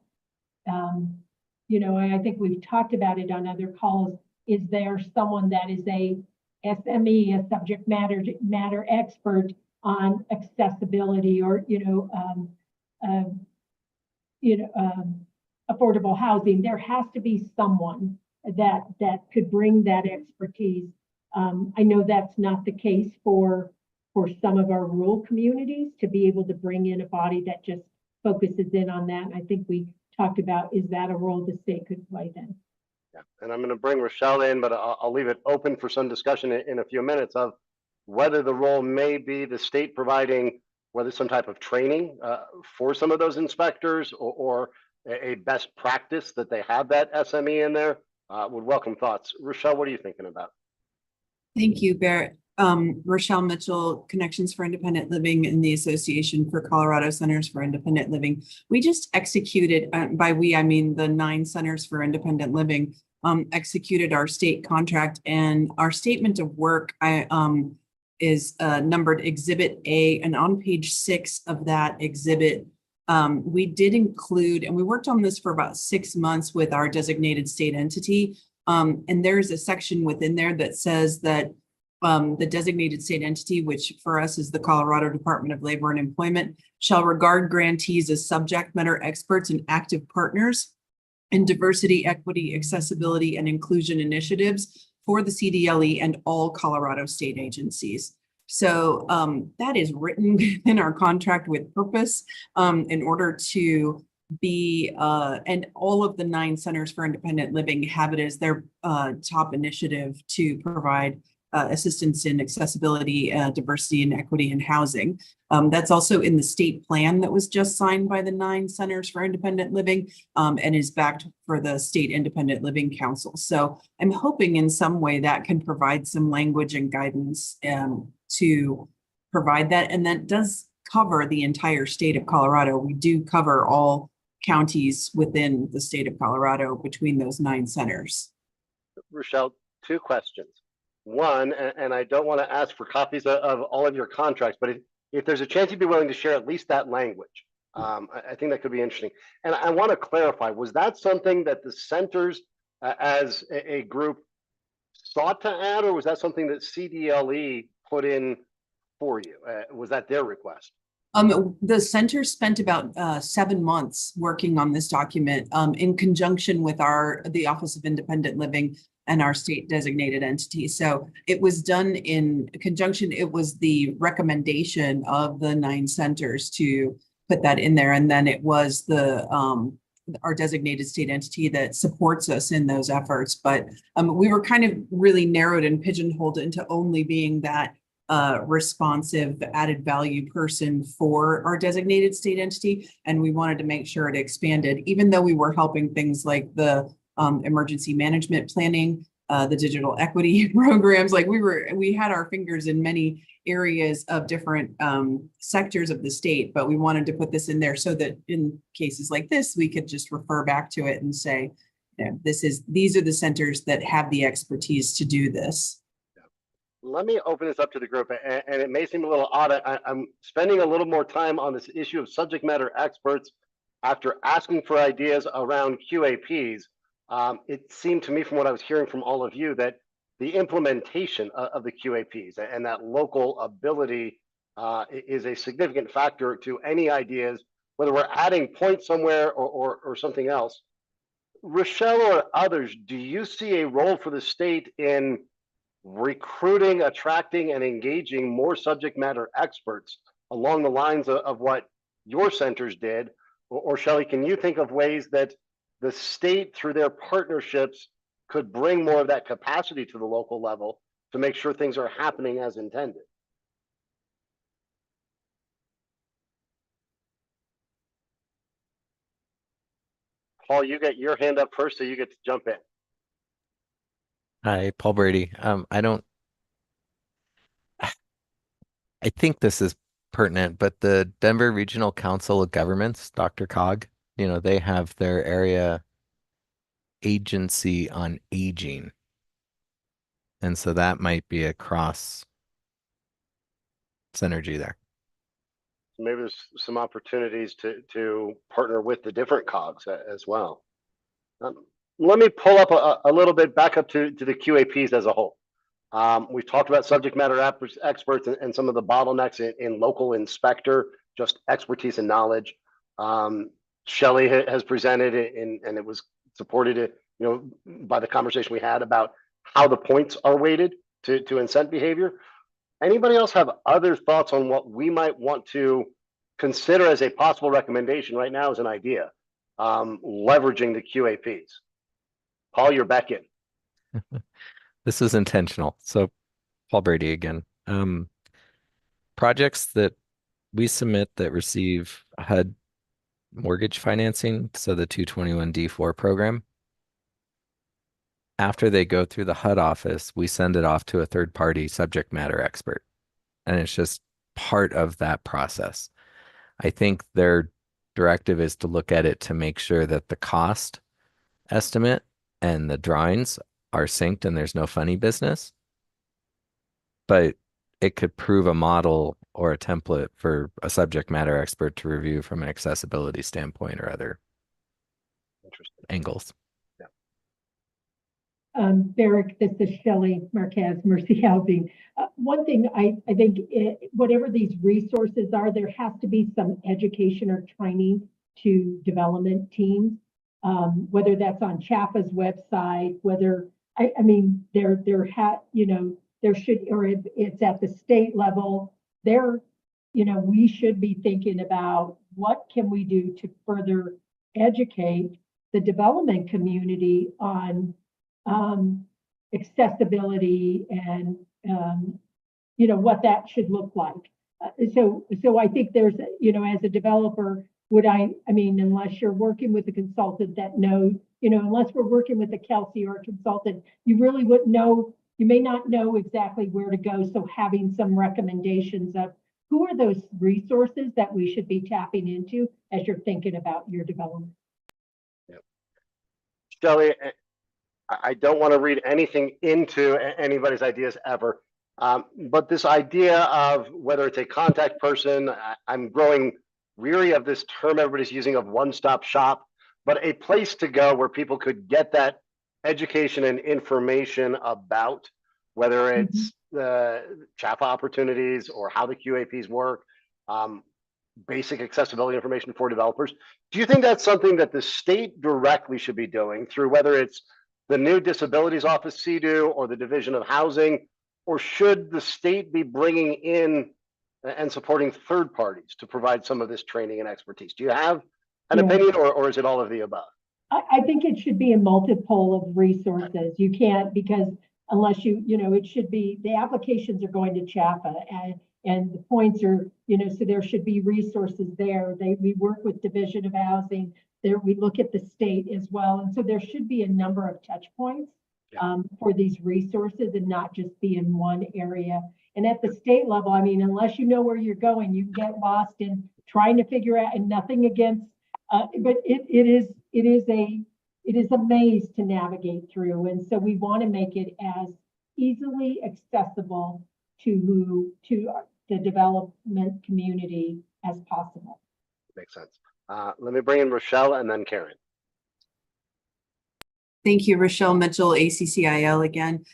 I think we've talked about it on other calls, is there someone that is a SME, a subject matter expert on accessibility or, affordable housing? There has to be someone that could bring that expertise. I know that's not the case for some of our rural communities, to be able to bring in a body that just focuses in on that. I think we talked about, is that a role the state could play then? Yeah, and I'm going to bring Rochelle in, but I'll leave it open for some discussion in a few minutes of whether the role may be the state providing, whether some type of training for some of those inspectors, or a best practice that they have that SME in there. Would welcome thoughts. Rochelle, what are you thinking about? Thank you, Barrett. Rochelle Mitchell, Connections for Independent Living in the Association for Colorado Centers for Independent Living. We just executed, by we, I mean the 9 centers for independent living, executed our state contract, and our statement of work is numbered Exhibit A, and on page 6 of that exhibit, We did include, and we worked on this for about 6 months with our designated state entity. And there's a section within there that says that the designated state entity, which for us is the Colorado Department of Labor and Employment, shall regard grantees as subject matter experts and active partners in diversity, equity, accessibility, and inclusion initiatives for the CDLE and all Colorado state agencies. So that is written in our contract with purpose in order to be, and all of the 9 centers for independent living have it as their top initiative to provide assistance in accessibility, diversity, and equity in housing. That's also in the state plan that was just signed by the 9 centers for independent living and is backed for the State Independent Living Council. So I'm hoping in some way that can provide some language and guidance to provide that. And that does cover the entire state of Colorado. We do cover all counties within the state of Colorado between those 9 centers. Rochelle, 2 questions. One, and I don't want to ask for copies of all of your contracts, but if there's a chance you'd be willing to share at least that language, I think that could be interesting. And I want to clarify, was that something that the centers as a group sought to add, or was that something that CDLE put in for you? Was that their request? The center spent about 7 months working on this document in conjunction with the Office of Independent Living and our state designated entity. So it was done in conjunction. It was the recommendation of the 9 centers to put that in there. And then it was our designated state entity that supports us in those efforts. But we were kind of really narrowed and pigeonholed into only being that responsive added value person for our designated state entity. And we wanted to make sure it expanded, even though we were helping things like the emergency management planning, the digital equity programs. Like we had our fingers in many areas of different sectors of the state, but we wanted to put this in there so that in cases like this, we could just refer back to it and say, you know, these are the centers that have the expertise to do this. Let me open this up to the group, and it may seem a little odd. I'm spending a little more time on this issue of subject matter experts after asking for ideas around QAPs. It seemed to me from what I was hearing from all of you that the implementation of the QAPs and that local ability is a significant factor to any ideas, whether we're adding points somewhere or something else. Rochelle or others, do you see a role for the state in recruiting, attracting, and engaging more subject matter experts along the lines of what your centers did? Or Shelley, can you think of ways that the state, through their partnerships, could bring more of that capacity to the local level to make sure things are happening as intended? Paul, you get your hand up first, so you get to jump in. Hi, Paul Brady. I think this is pertinent, but the Denver Regional Council of Governments, DRCOG, you know, they have their area agency on aging. And so that might be a cross synergy there. Maybe there's some opportunities to partner with the different cogs as well. Let me pull up a little bit back up to the QAPs as a whole. We've talked about subject matter experts and some of the bottlenecks in local inspector, just expertise and knowledge. Shelley has presented it, and it was supported, by the conversation we had about how the points are weighted to incent behavior. Anybody else have other thoughts on what we might want to consider as a possible recommendation right now as an idea, leveraging the QAPs? Paul, you're back in. This is intentional. So Paul Brady again. Projects that we submit that receive HUD mortgage financing, so the 221D4 program, after they go through the HUD office, we send it off to a third-party subject matter expert. And it's just part of that process. I think their directive is to look at it to make sure that the cost estimate and the drawings are synced and there's no funny business. But it could prove a model or a template for a subject matter expert to review from an accessibility standpoint or other Interesting. angles. Barrick, this is Shelley Marquez, Mercy Housing. One thing I think whatever these resources are, there has to be some education or training to development teams, whether that's on CHAFA's website, whether, there should, or if it's at the state level, we should be thinking about what can we do to further educate the development community on accessibility and what that should look like. So I think there's, as a developer, unless you're working with a consultant that knows, unless we're working with a Kelsey or a consultant, you really wouldn't know, you may not know exactly where to go. So having some recommendations of who are those resources that we should be tapping into as you're thinking about your development. Yep. Shelley, I don't want to read anything into anybody's ideas ever, but this idea of whether it's a contact person, I'm growing weary of this term everybody's using of one-stop shop, but a place to go where people could get that education and information about whether it's the CHAPA opportunities or how the QAPs work, basic accessibility information for developers. Do you think that's something that the state directly should be doing through whether it's the new Disabilities Office, CDU, or the Division of Housing, or should the state be bringing in and supporting third parties to provide some of this training and expertise? Do you have an opinion, or is it all of the above? I think it should be a multiple of resources. You can't, because unless it should be, the applications are going to CHAPA and the points are, so there should be resources there. We work with Division of Housing. There, we look at the state as well. And so there should be a number of touch points for these resources and not just be in one area. And at the state level, unless you know where you're going, you can get lost in trying to figure out, and nothing against, but it is a maze to navigate through. And so we want to make it as easily accessible to the development community as possible. Makes sense. Let me bring in Rochelle and then Karen. Thank you, Rochelle Mitchell, ACCIL again.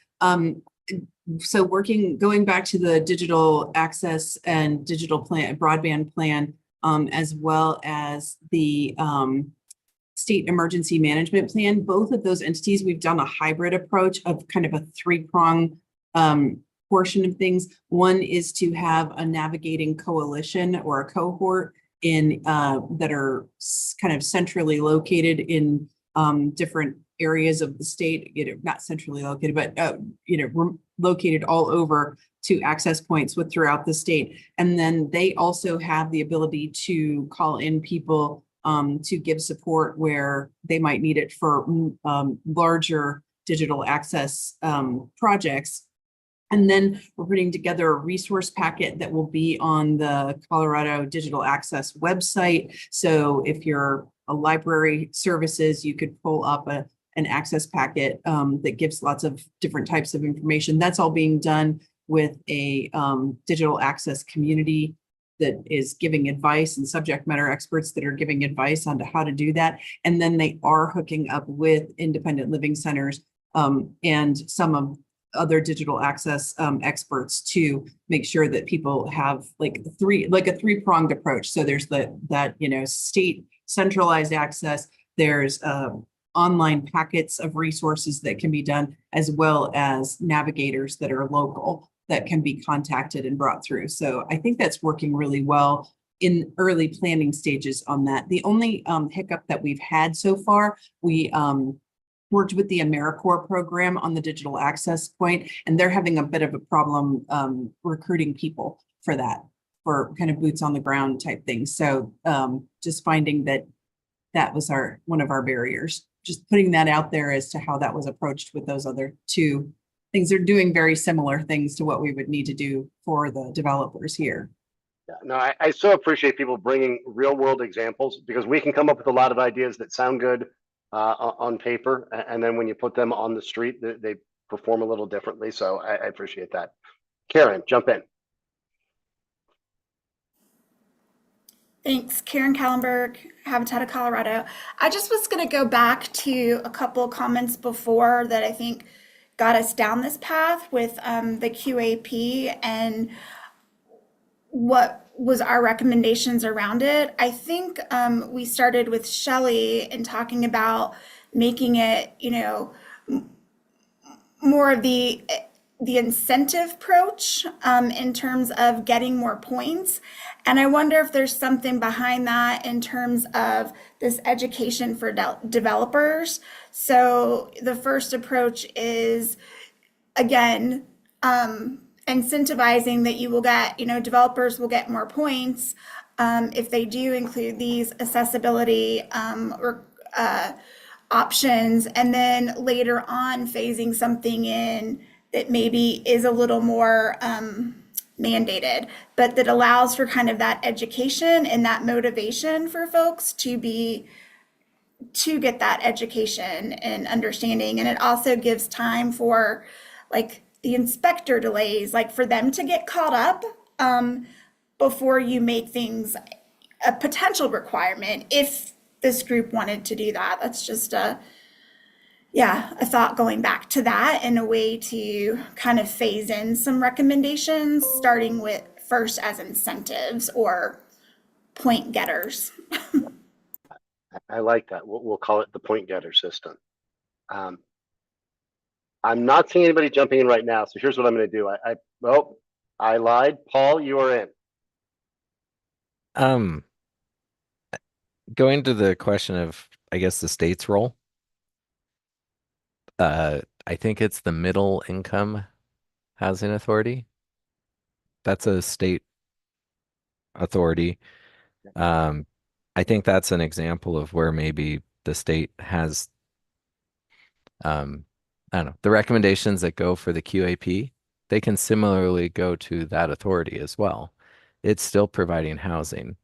So going back to the digital access and digital broadband plan, as well as the state emergency management plan, both of those entities, we've done a hybrid approach of kind of a three-prong portion of things. One is to have a navigating coalition or a cohort that are kind of centrally located in different areas of the state, not centrally located, but located all over to access points throughout the state. And then they also have the ability to call in people to give support where they might need it for larger digital access projects. And then we're putting together a resource packet that will be on the Colorado Digital Access website. So if you're a library services, you could pull up an access packet that gives lots of different types of information. That's all being done with a digital access community that is giving advice and subject matter experts that are giving advice on how to do that. And then they are hooking up with independent living centers and some of other digital access experts to make sure that people have a three-pronged approach. So there's that state centralized access, there's online packets of resources that can be done, as well as navigators that are local that can be contacted and brought through. So I think that's working really well in early planning stages on that. The only hiccup that we've had so far, we worked with the AmeriCorps program on the digital access point, and they're having a bit of a problem recruiting people for that, for kind of boots on the ground type things. So just finding that was one of our barriers. Just putting that out there as to how that was approached with those other two things. They're doing very similar things to what we would need to do for the developers here. Yeah, no, I so appreciate people bringing real world examples, because we can come up with a lot of ideas that sound good on paper, and then when you put them on the street, they perform a little differently. So I appreciate that. Karen, jump in. Thanks, Karen Kallenberg, Habitat of Colorado. I just was going to go back to a couple comments before that I think got us down this path with the QAP and what was our recommendations around it. I think we started with Shelley in talking about making it, more of the incentive approach in terms of getting more points. And I wonder if there's something behind that in terms of this education for developers. So the first approach is, again, incentivizing that you will get, developers will get more points if they do include these accessibility options, and then later on phasing something in that maybe is a little more mandated, but that allows for kind of that education and that motivation for folks to get that education and understanding. And it also gives time for like the inspector delays, like for them to get caught up before you make things a potential requirement if this group wanted to do that. That's just a thought going back to that and a way to kind of phase in some recommendations, starting with first as incentives or point getters. I like that. We'll call it the point getter system. I'm not seeing anybody jumping in right now, so here's what I'm going to do. I lied. Paul, you are in. Going to the question of, I guess, the state's role. I think it's the Middle Income Housing Authority. That's a state authority. I think that's an example of where maybe the state has, I don't know, the recommendations that go for the QAP, they can similarly go to that authority as well. It's still providing housing.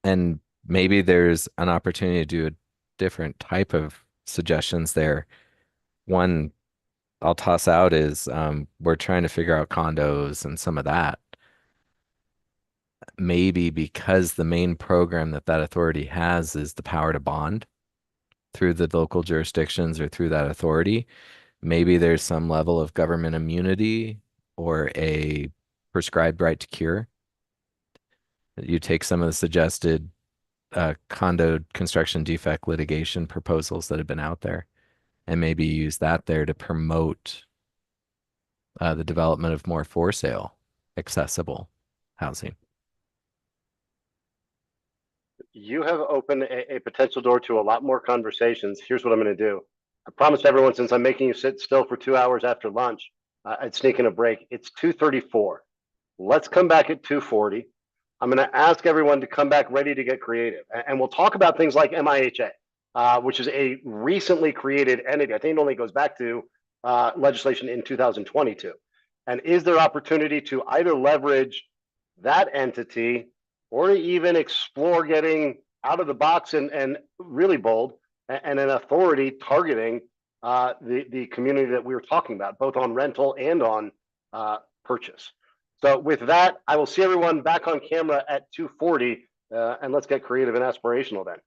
And maybe there's an opportunity to do a different type of suggestions there. One I'll toss out is we're trying to figure out condos and some of that. Maybe because the main program that that authority has is the power to bond through the local jurisdictions or through that authority. Maybe there's some level of government immunity or a prescribed right to cure. You take some of the suggested condo construction defect litigation proposals that have been out there and maybe use that there to promote the development of more for sale accessible housing. You have opened a potential door to a lot more conversations. Here's what I'm going to do. I promised everyone, since I'm making you sit still for 2 hours after lunch, I'd sneak in a break. It's 2:34. Let's come back at 2:40. I'm going to ask everyone to come back ready to get creative. And we'll talk about things like MIHA, which is a recently created entity. I think it only goes back to legislation in 2022. And is there opportunity to either leverage that entity or to even explore getting out of the box and really bold and an authority targeting the community that we were talking about, both on rental and on purchase. So with that, I will see everyone back on camera at 2:40, and let's get creative and aspirational then.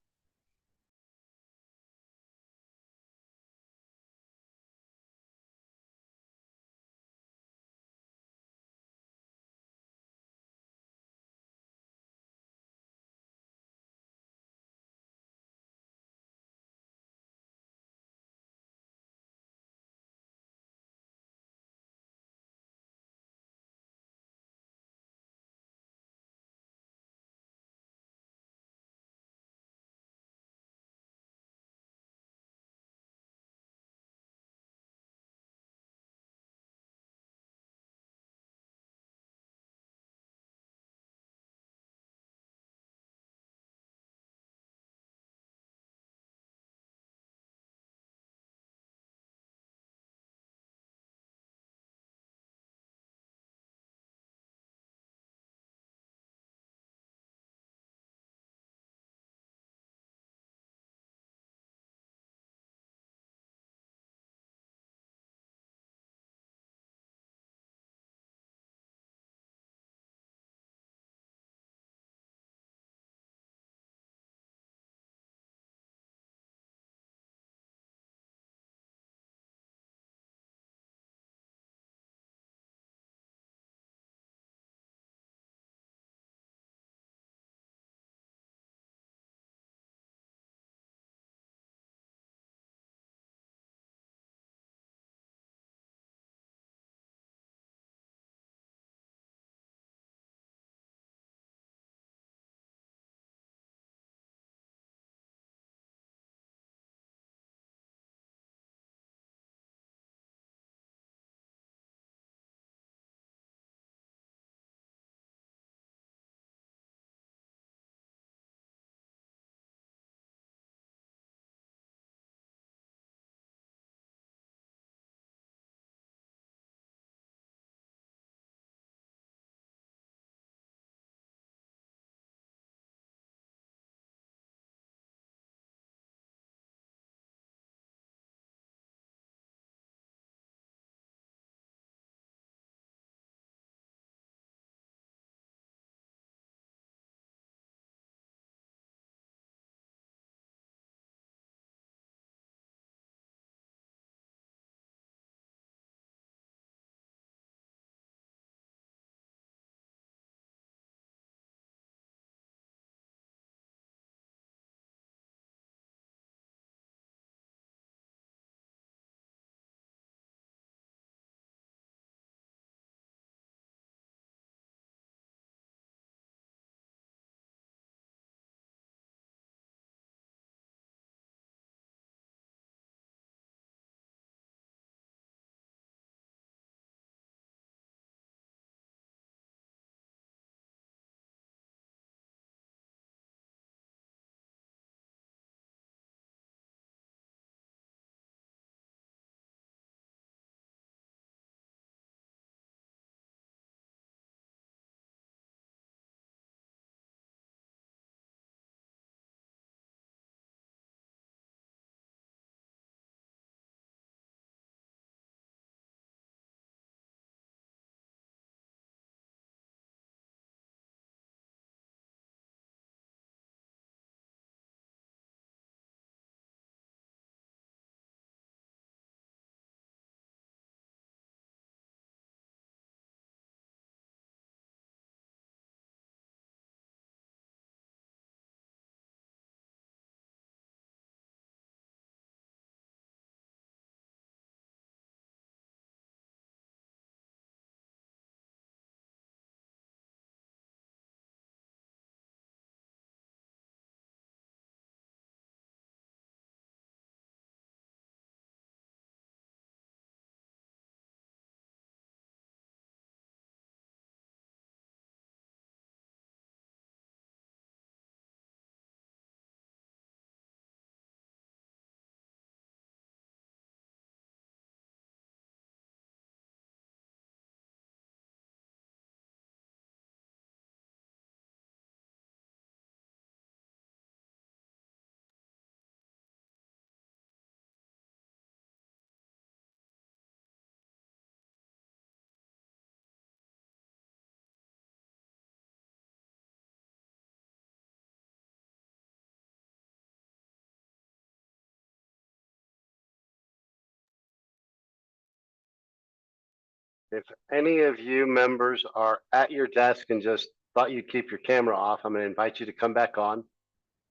If any of you members are at your desk and just thought you'd keep your camera off, I'm going to invite you to come back on.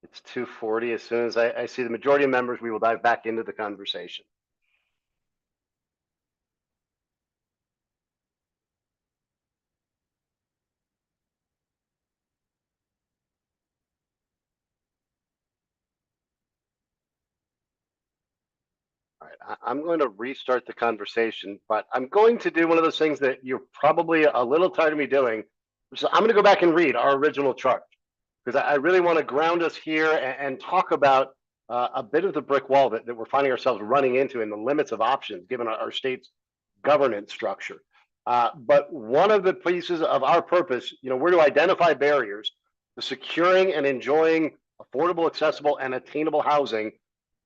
It's 2:40. As soon as I see the majority of members, we will dive back into the conversation. All right, I'm going to restart the conversation, but I'm going to do one of those things that you're probably a little tired of me doing. So I'm going to go back and read our original chart because I really want to ground us here and talk about a bit of the brick wall that we're finding ourselves running into in the limits of options given our state's governance structure. But one of the pieces of our purpose, we're to identify barriers to securing and enjoying affordable, accessible, and attainable housing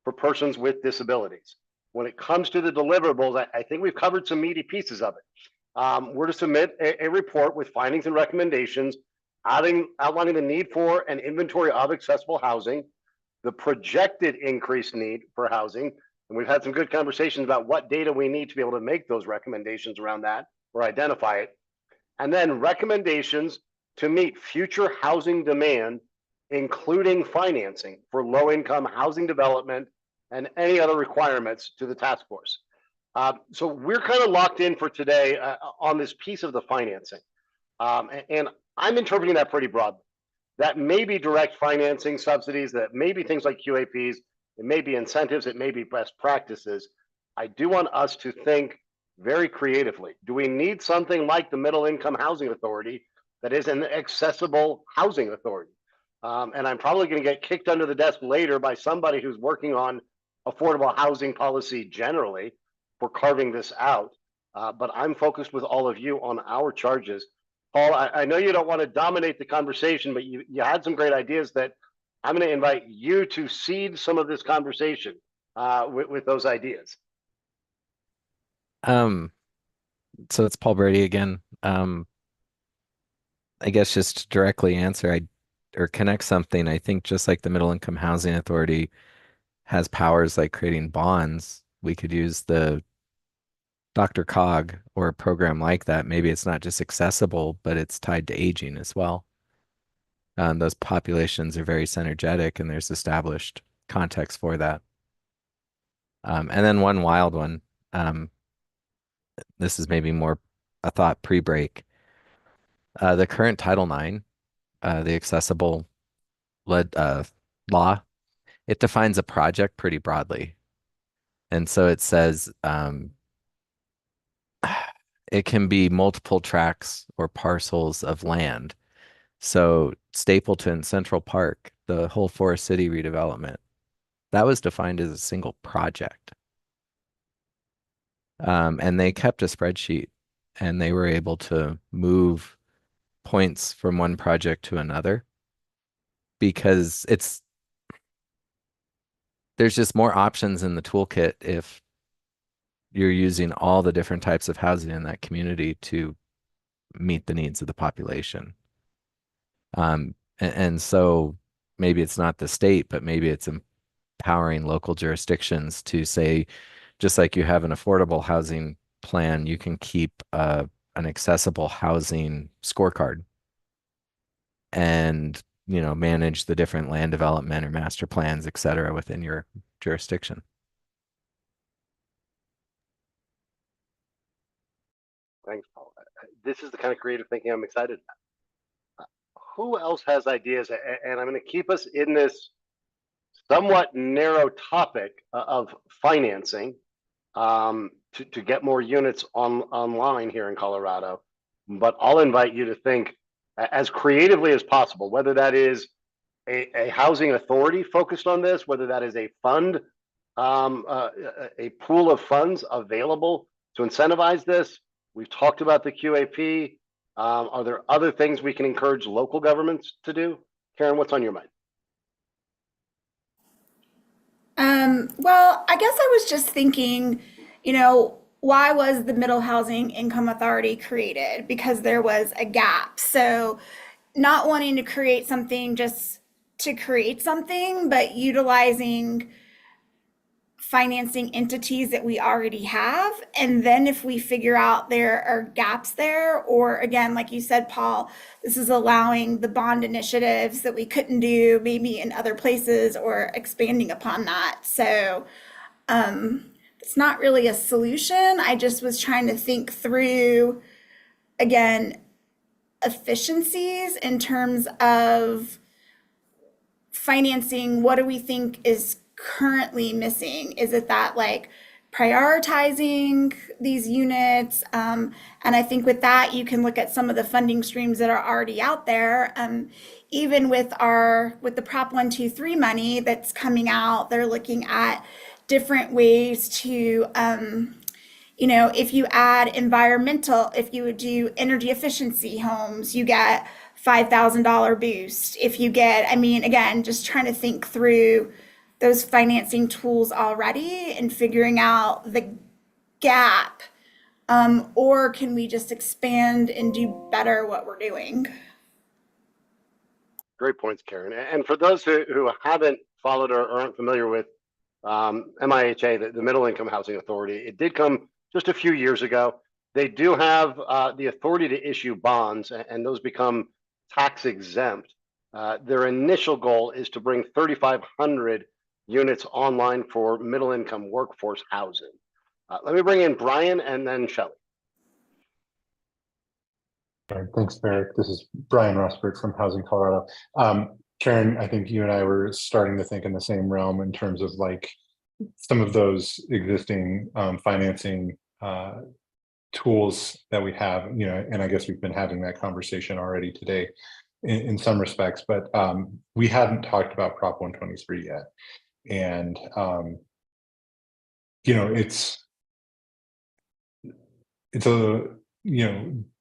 for persons with disabilities. When it comes to the deliverables, I think we've covered some meaty pieces of it. We're to submit a report with findings and recommendations, outlining the need for an inventory of accessible housing, the projected increased need for housing, and we've had some good conversations about what data we need to be able to make those recommendations around that or identify it, and then recommendations to meet future housing demand, including financing for low-income housing development and any other requirements to the task force. So we're kind of locked in for today on this piece of the financing. And I'm interpreting that pretty broadly. That may be direct financing subsidies, that may be things like QAPs, it may be incentives, it may be best practices. I do want us to think very creatively. Do we need something like the Middle Income Housing Authority that is an accessible housing authority? And I'm probably going to get kicked under the desk later by somebody who's working on affordable housing policy generally for carving this out. But I'm focused with all of you on our charges. Paul, I know you don't want to dominate the conversation, but you had some great ideas that I'm going to invite you to seed some of this conversation with those ideas. So it's Paul Brady again. I guess just to directly answer, or connect something, I think just like the Middle Income Housing Authority has powers like creating bonds, we could use the Dr. Cog or a program like that. Maybe it's not just accessible, but it's tied to aging as well. Those populations are very synergetic and there's established context for that. And then one wild one, this is maybe more a thought pre-break. The current Title IX, the accessible law, it defines a project pretty broadly. And so it says it can be multiple tracts or parcels of land. So Stapleton, Central Park, the whole Forest City redevelopment, that was defined as a single project. And they kept a spreadsheet and they were able to move points from one project to another because there's just more options in the toolkit if you're using all the different types of housing in that community to meet the needs of the population. And so maybe it's not the state, but maybe it's empowering local jurisdictions to say, just like you have an affordable housing plan, you can keep an accessible housing scorecard and manage the different land development or master plans, et cetera, within your jurisdiction. Thanks, Paul. This is the kind of creative thinking I'm excited about. Who else has ideas? And I'm going to keep us in this somewhat narrow topic of financing to get more units online here in Colorado. But I'll invite you to think as creatively as possible, whether that is a housing authority focused on this, whether that is a fund, a pool of funds available to incentivize this. We've talked about the QAP. Are there other things we can encourage local governments to do? Karen, what's on your mind? Well, I guess I was just thinking, why was the Middle Housing Income Authority created? Because there was a gap. So not wanting to create something just to create something, but utilizing financing entities that we already have. And then if we figure out there are gaps there, or again, like you said, Paul, this is allowing the bond initiatives that we couldn't do maybe in other places or expanding upon that. So it's not really a solution. I just was trying to think through, again, efficiencies in terms of financing. What do we think is currently missing? Is it that like prioritizing these units? And I think with that, you can look at some of the funding streams that are already out there. Even with the Prop 123 money that's coming out, they're looking at different ways to if you add if you would do energy efficiency homes, you get $5,000 boost. If you get, again, just trying to think through those financing tools already and figuring out the gap. Or can we just expand and do better what we're doing? Great points, Karen. And for those who haven't followed or aren't familiar with MIHA, the Middle Income Housing Authority, it did come just a few years ago. They do have the authority to issue bonds, and those become tax exempt. Their initial goal is to bring 3,500 units online for middle income workforce housing. Let me bring in Brian and then Shelley. All right, thanks, Barrett. This is Brian Rosberg from Housing Colorado. Karen, I think you and I were starting to think in the same realm in terms of like some of those existing financing tools that we have, and I guess we've been having that conversation already today in some respects, but we hadn't talked about Prop 123 yet. And,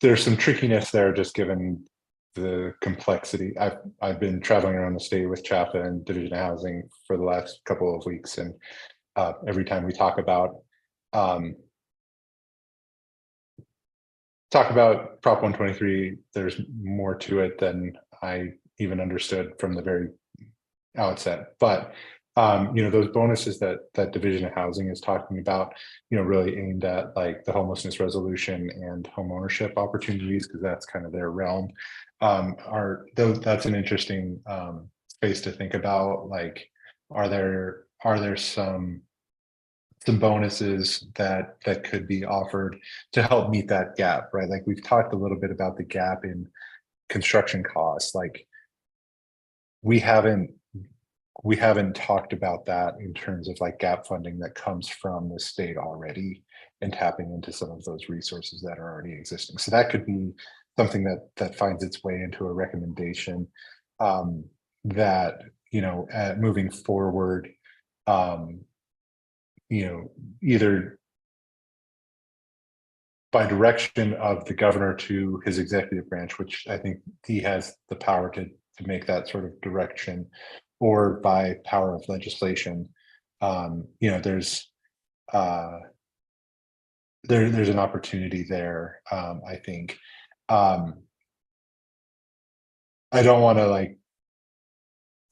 there's some trickiness there just given the complexity. I've been traveling around the state with CHAFA and Division of Housing for the last couple of weeks, and every time we talk about Prop 123, there's more to it than I even understood from the very outset. But those bonuses that Division of Housing is talking about, really aimed at like the homelessness resolution and home ownership opportunities, because that's kind of their realm. That's an interesting space to think about. Like, are there some bonuses that could be offered to help meet that gap, right? Like we've talked a little bit about the gap in construction costs. Like we haven't talked about that in terms of like gap funding that comes from the state already and tapping into some of those resources that are already existing. So that could be something that finds its way into a recommendation that, moving forward, either by direction of the governor to his executive branch, which I think he has the power to make that sort of direction, or by power of legislation. There's an opportunity there. I think I don't want to like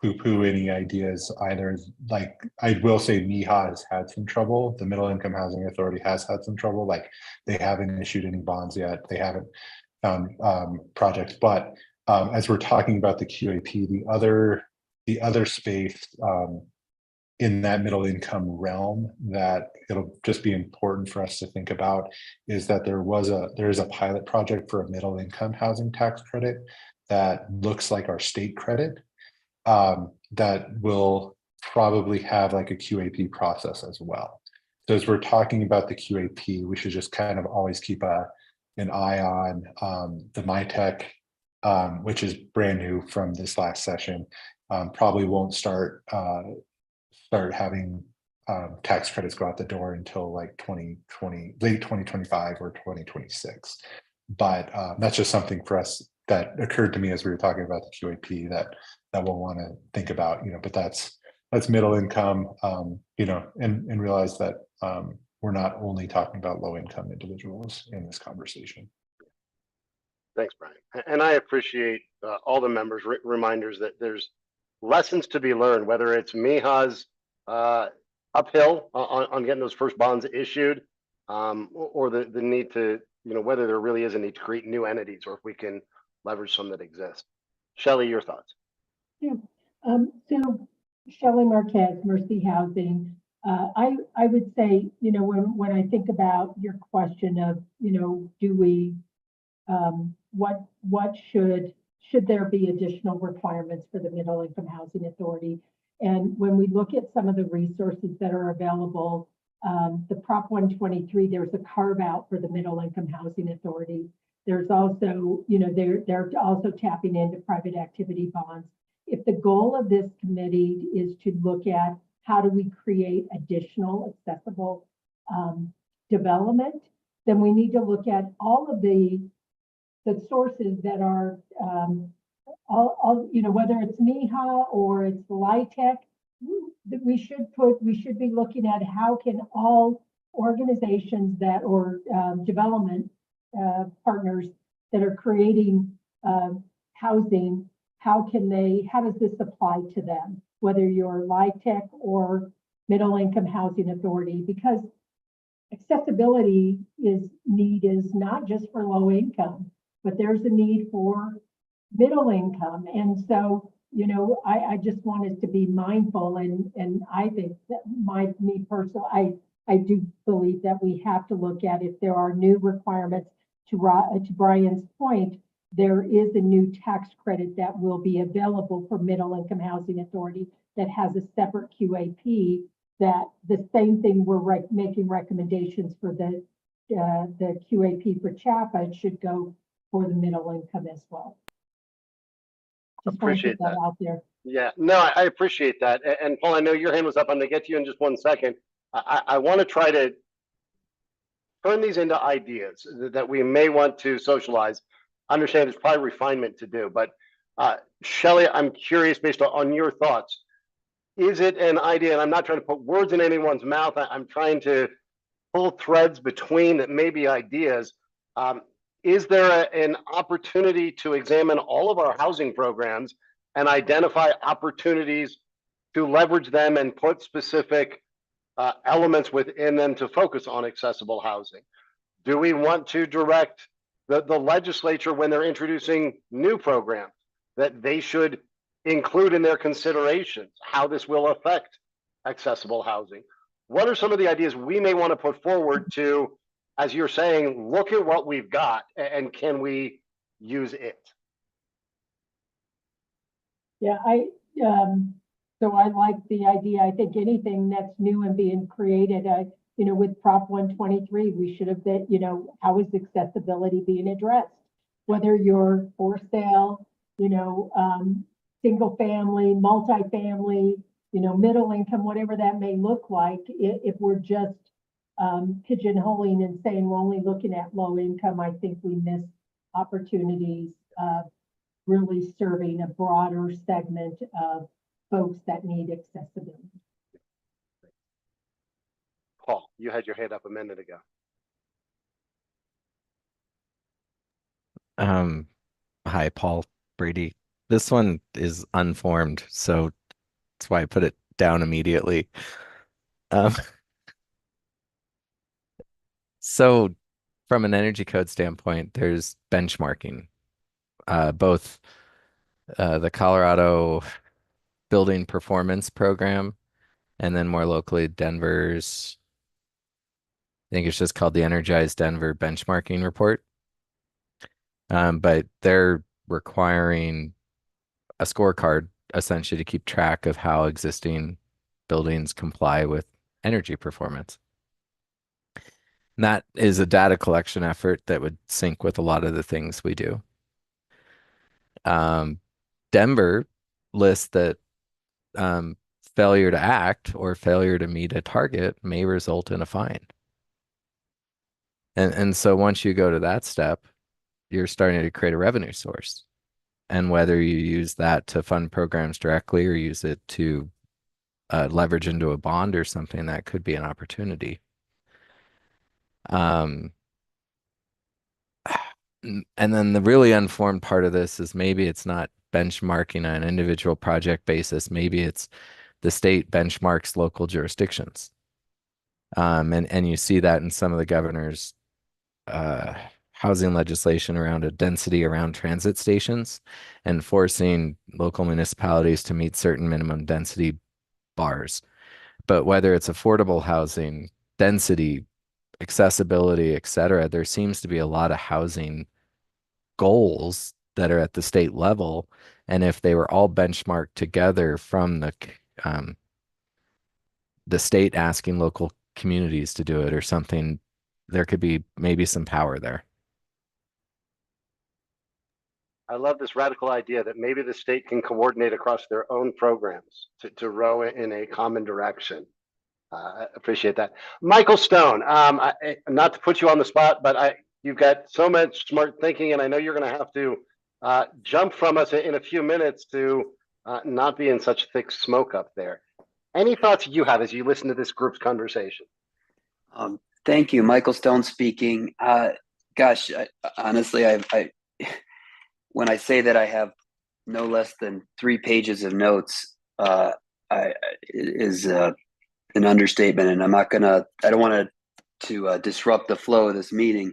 poo-poo any ideas either. Like I will say MIHA has had some trouble. The Middle Income Housing Authority has had some trouble. Like they haven't issued any bonds yet. They haven't found projects. But as we're talking about the QAP, the other space in that middle income realm that it'll just be important for us to think about is that there is a pilot project for a middle income housing tax credit that looks like our state credit. That will probably have like a QAP process as well. So as we're talking about the QAP, we should just kind of always keep an eye on the MyTech, which is brand new from this last session. Probably won't start having tax credits go out the door until like late 2025 or 2026. But that's just something for us that occurred to me as we were talking about the QAP that we'll want to think about, but that's middle income, and realize that we're not only talking about low income individuals in this conversation. Thanks, Brian. And I appreciate all the members' reminders that there's lessons to be learned, whether it's MIHA's uphill on getting those first bonds issued, or the need to, whether there really is a need to create new entities or if we can leverage some that exist. Shelley, your thoughts? Yeah. So Shelley Marquez, Mercy Housing. I would say, when I think about your question of, do we, what should there be additional requirements for the Middle Income Housing Authority? And when we look at some of the resources that are available, the Prop 123, there's a carve out for the Middle Income Housing Authority. There's also, they're also tapping into private activity bonds. If the goal of this committee is to look at how do we create additional accessible development, then we need to look at all of the sources that are whether it's MIHA or it's LIHTC, we should be looking at how can all organizations that or development partners that are creating housing, how does this apply to them, whether you're LIHTC or Middle Income Housing Authority, because accessibility is not just for low income, but there's a need for middle income. And so, I just wanted to be mindful, and I think that me personally, I do believe that we have to look at if there are new requirements. To Brian's point, there is a new tax credit that will be available for Middle Income Housing Authority that has a separate QAP. That the same thing we're making recommendations for the QAP for CHAPA, it should go for the middle income as well. Just Appreciate that that out there. Yeah, no, I appreciate that. And Paul, I know your hand was up. I'm going to get to you in just 1 second. I want to try to turn these into ideas that we may want to socialize. Understand there's probably refinement to do, but Shelley, I'm curious based on your thoughts. Is it an idea, and I'm not trying to put words in anyone's mouth, I'm trying to pull threads between that may be ideas. Is there an opportunity to examine all of our housing programs and identify opportunities to leverage them and put specific elements within them to focus on accessible housing? Do we want to direct the legislature when they're introducing new programs that they should include in their considerations how this will affect accessible housing? What are some of the ideas we may want to put forward to, as you're saying, look at what we've got and can we use it? Yeah, so I like the idea. I think anything that's new and being created, with Prop 123, we should have been, how is accessibility being addressed? Whether you're for sale, single family, multifamily, middle income, whatever that may look like, if we're just pigeonholing and saying we're only looking at low income, I think we miss opportunities of really serving a broader segment of folks that need accessibility. Paul, you had your hand up a minute ago. Hi, Paul Brady. This one is unformed, so that's why I put it down immediately. So from an energy code standpoint, there's benchmarking. Both the Colorado Building Performance Program and then more locally Denver's, I think it's just called the Energized Denver Benchmarking Report. But they're requiring a scorecard essentially to keep track of how existing buildings comply with energy performance. And that is a data collection effort that would sync with a lot of the things we do. Denver lists that failure to act or failure to meet a target may result in a fine. And so once you go to that step, you're starting to create a revenue source. And whether you use that to fund programs directly or use it to leverage into a bond or something, that could be an opportunity. And then the really unformed part of this is maybe it's not benchmarking on an individual project basis. Maybe it's the state benchmarks local jurisdictions. And you see that in some of the governor's housing legislation around a density around transit stations and forcing local municipalities to meet certain minimum density bars. But whether it's affordable housing, density, accessibility, et cetera, there seems to be a lot of housing goals that are at the state level. And if they were all benchmarked together from the state asking local communities to do it or something, there could be maybe some power there. I love this radical idea that maybe the state can coordinate across their own programs to row in a common direction. I appreciate that. Michael Stone, not to put you on the spot, but you've got so much smart thinking, and I know you're going to have to jump from us in a few minutes to not be in such thick smoke up there. Any thoughts you have as you listen to this group's conversation? Thank you, Michael Stone speaking. Gosh, honestly, when I say that I have no less than 3 pages of notes, is an understatement, and I don't want to disrupt the flow of this meeting.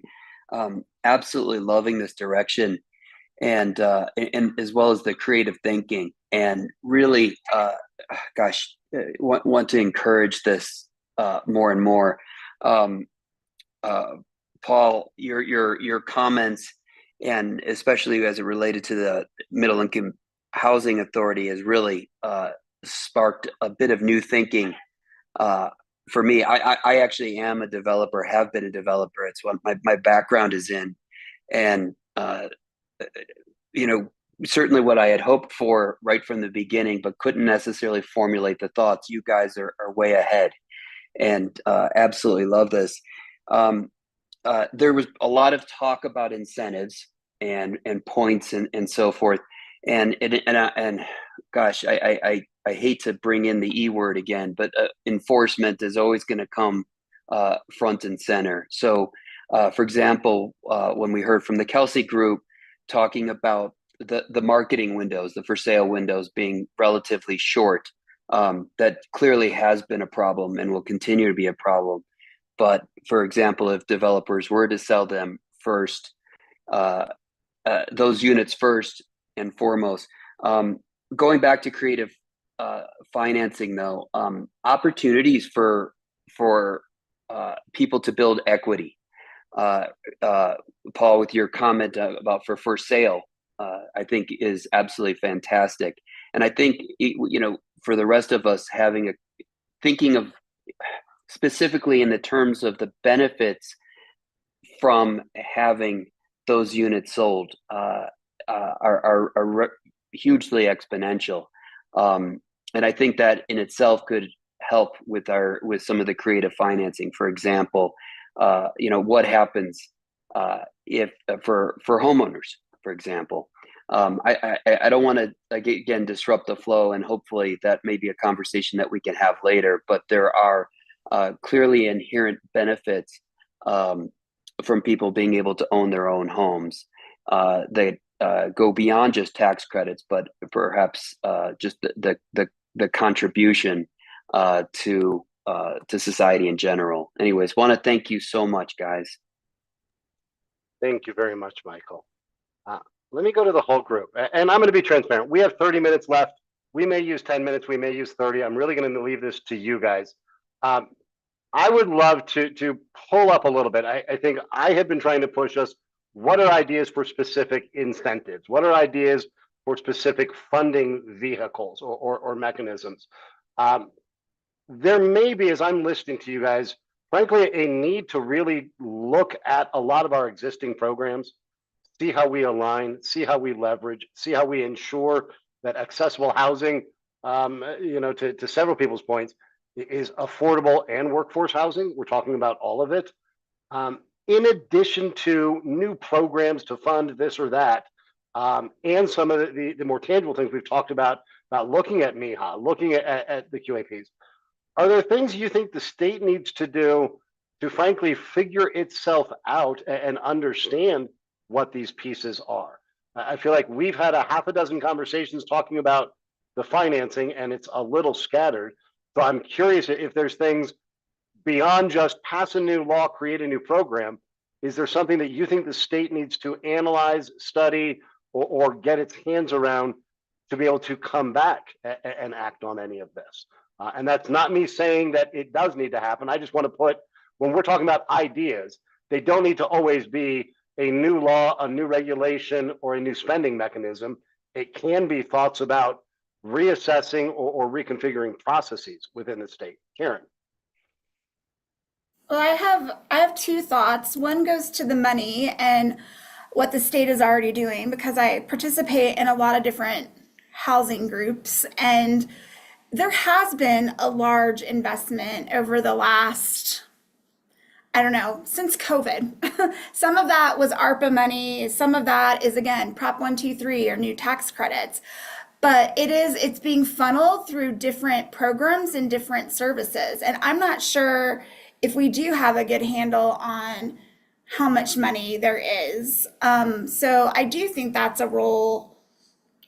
Absolutely loving this direction, and as well as the creative thinking, and really, want to encourage this more and more. Paul, your comments, and especially as it related to the Middle Income Housing Authority, has really sparked a bit of new thinking for me. I actually am a developer, have been a developer. It's what my background is in, and certainly what I had hoped for right from the beginning, but couldn't necessarily formulate the thoughts. You guys are way ahead, and absolutely love this. There was a lot of talk about incentives and points and so forth, and gosh, I hate to bring in the E word again, but enforcement is always going to come front and center. So, for example, when we heard from the Kelsey group talking about the marketing windows, the for sale windows being relatively short, that clearly has been a problem and will continue to be a problem. But for example, if developers were to sell them first, those units first and foremost, going back to creative financing, though, opportunities for people to build equity. Paul, with your comment about for sale, I think is absolutely fantastic. And I think, for the rest of us, thinking of specifically in the terms of the benefits from having those units sold are hugely exponential. And I think that in itself could help with some of the creative financing. For example, what happens if for homeowners, for example. I don't want to again disrupt the flow, and hopefully that may be a conversation that we can have later. But there are clearly inherent benefits from people being able to own their own homes that go beyond just tax credits, but perhaps just the contribution to society in general. Anyways, want to thank you so much, guys. Thank you very much, Michael. Let me go to the whole group, and I'm going to be transparent. We have 30 minutes left. We may use 10 minutes. We may use 30. I'm really going to leave this to you guys. I would love to pull up a little bit. I think I have been trying to push us. What are ideas for specific incentives? What are ideas for specific funding vehicles or mechanisms? There may be, as I'm listening to you guys, frankly, a need to really look at a lot of our existing programs, see how we align, see how we leverage, see how we ensure that accessible housing, to several people's points, is affordable and workforce housing. We're talking about all of it. In addition to new programs to fund this or that, and some of the more tangible things we've talked about looking at MIHA, looking at the QAPs. Are there things you think the state needs to do to frankly figure itself out and understand what these pieces are? I feel like we've had a half a dozen conversations talking about the financing and it's a little scattered. So I'm curious if there's things beyond just pass a new law, create a new program. Is there something that you think the state needs to analyze, study, or get its hands around to be able to come back and act on any of this? And that's not me saying that it does need to happen. I just want to put, when we're talking about ideas, they don't need to always be a new law, a new regulation, or a new spending mechanism. It can be thoughts about reassessing or reconfiguring processes within the state. Karen. Well, I have two thoughts. One goes to the money and what the state is already doing because I participate in a lot of different housing groups and there has been a large investment over the last, I don't know, since COVID. Some of that was ARPA money, some of that is again Prop 123 or new tax credits. But it's being funneled through different programs and different services. And I'm not sure if we do have a good handle on how much money there is. So I do think that's a role,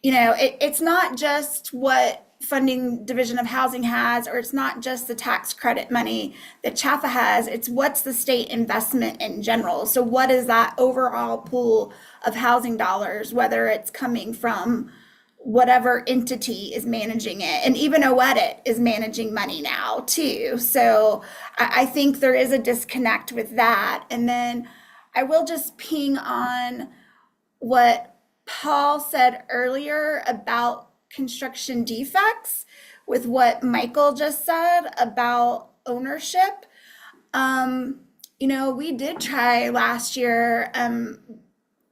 it's not just what funding Division of Housing has, or it's not just the tax credit money that CHAFA has, it's what's the state investment in general. So what is that overall pool of housing dollars, whether it's coming from whatever entity is managing it. And even OEDIT is managing money now too. So I think there is a disconnect with that. And then I will just ping on what Paul said earlier about construction defects with what Michael just said about ownership. We did try last year,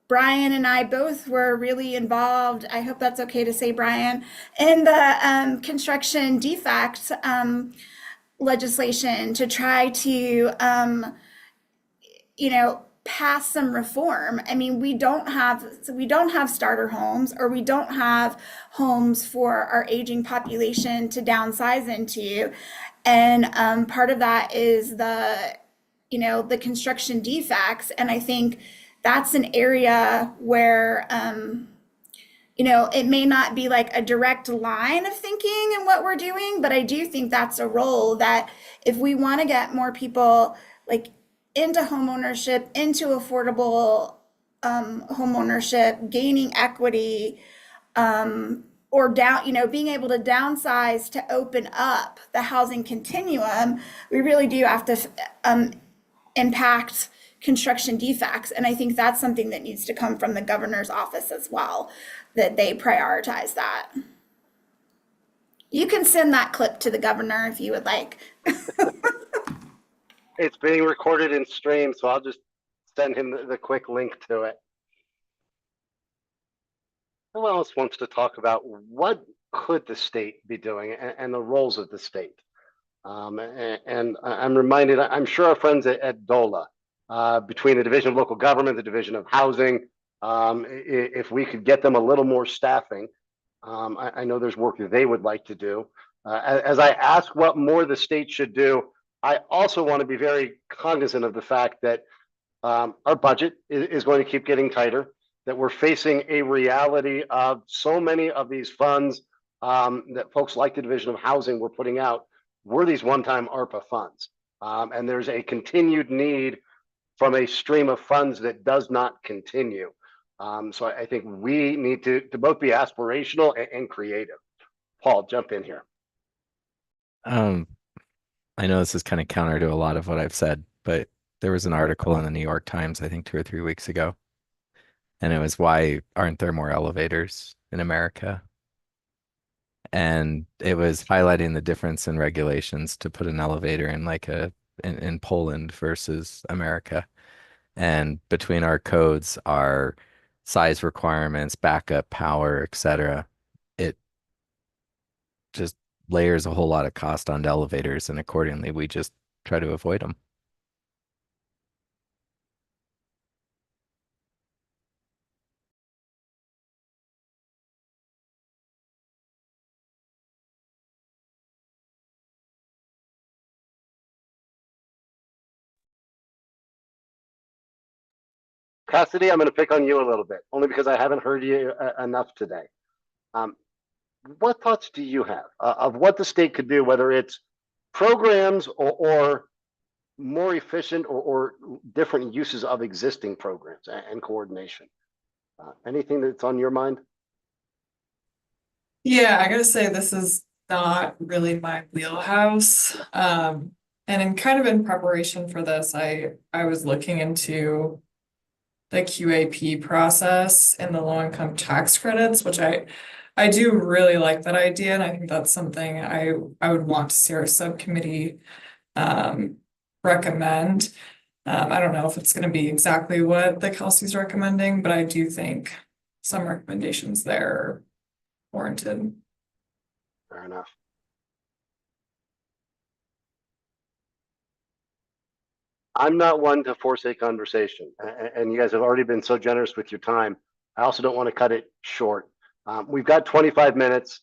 Brian and I both were really involved, I hope that's okay to say, Brian, in the construction defect legislation to try to, pass some reform. I mean, we don't have starter homes, or we don't have homes for our aging population to downsize into. And part of that is the construction defects. And I think that's an area where, it may not be like a direct line of thinking in what we're doing, but I do think that's a role that if we want to get more people like into homeownership, into affordable homeownership, gaining equity, or being able to downsize to open up the housing continuum, we really do have to impact construction defects. And I think that's something that needs to come from the governor's office as well, that they prioritize that. You can send that clip to the governor if you would like. It's being recorded and streamed, so I'll just send him the quick link to it. Who else wants to talk about what could the state be doing and the roles of the state? And I'm reminded, I'm sure our friends at DOLA, between the Division of Local Government, the Division of Housing, if we could get them a little more staffing, I know there's work that they would like to do. As I ask what more the state should do, I also want to be very cognizant of the fact that our budget is going to keep getting tighter, that we're facing a reality of so many of these funds that folks like the Division of Housing were putting out were these one-time ARPA funds. And there's a continued need from a stream of funds that does not continue. So I think we need to both be aspirational and creative. Paul, jump in here. I know this is kind of counter to a lot of what I've said, but there was an article in the New York Times, I think 2 or 3 weeks ago, and it was why aren't there more elevators in America? And it was highlighting the difference in regulations to put an elevator in in Poland versus America. And between our codes, our size requirements, backup power, etc., it just layers a whole lot of cost onto elevators, and accordingly, we just try to avoid them. Cassidy, I'm going to pick on you a little bit, only because I haven't heard you enough today. what thoughts do you have of what the state could do, whether it's programs or more efficient or different uses of existing programs and coordination? Anything that's on your mind? Yeah, I gotta say this is not really my wheelhouse. And in kind of in preparation for this, I was looking into the QAP process and the low-income tax credits, which I do really like that idea, and I think that's something I would want to see our subcommittee recommend. I don't know if it's going to be exactly what the Kelsey's recommending, but I do think some recommendations there are warranted. Fair enough. I'm not one to force a conversation, and you guys have already been so generous with your time. I also don't want to cut it short. We've got 25 minutes.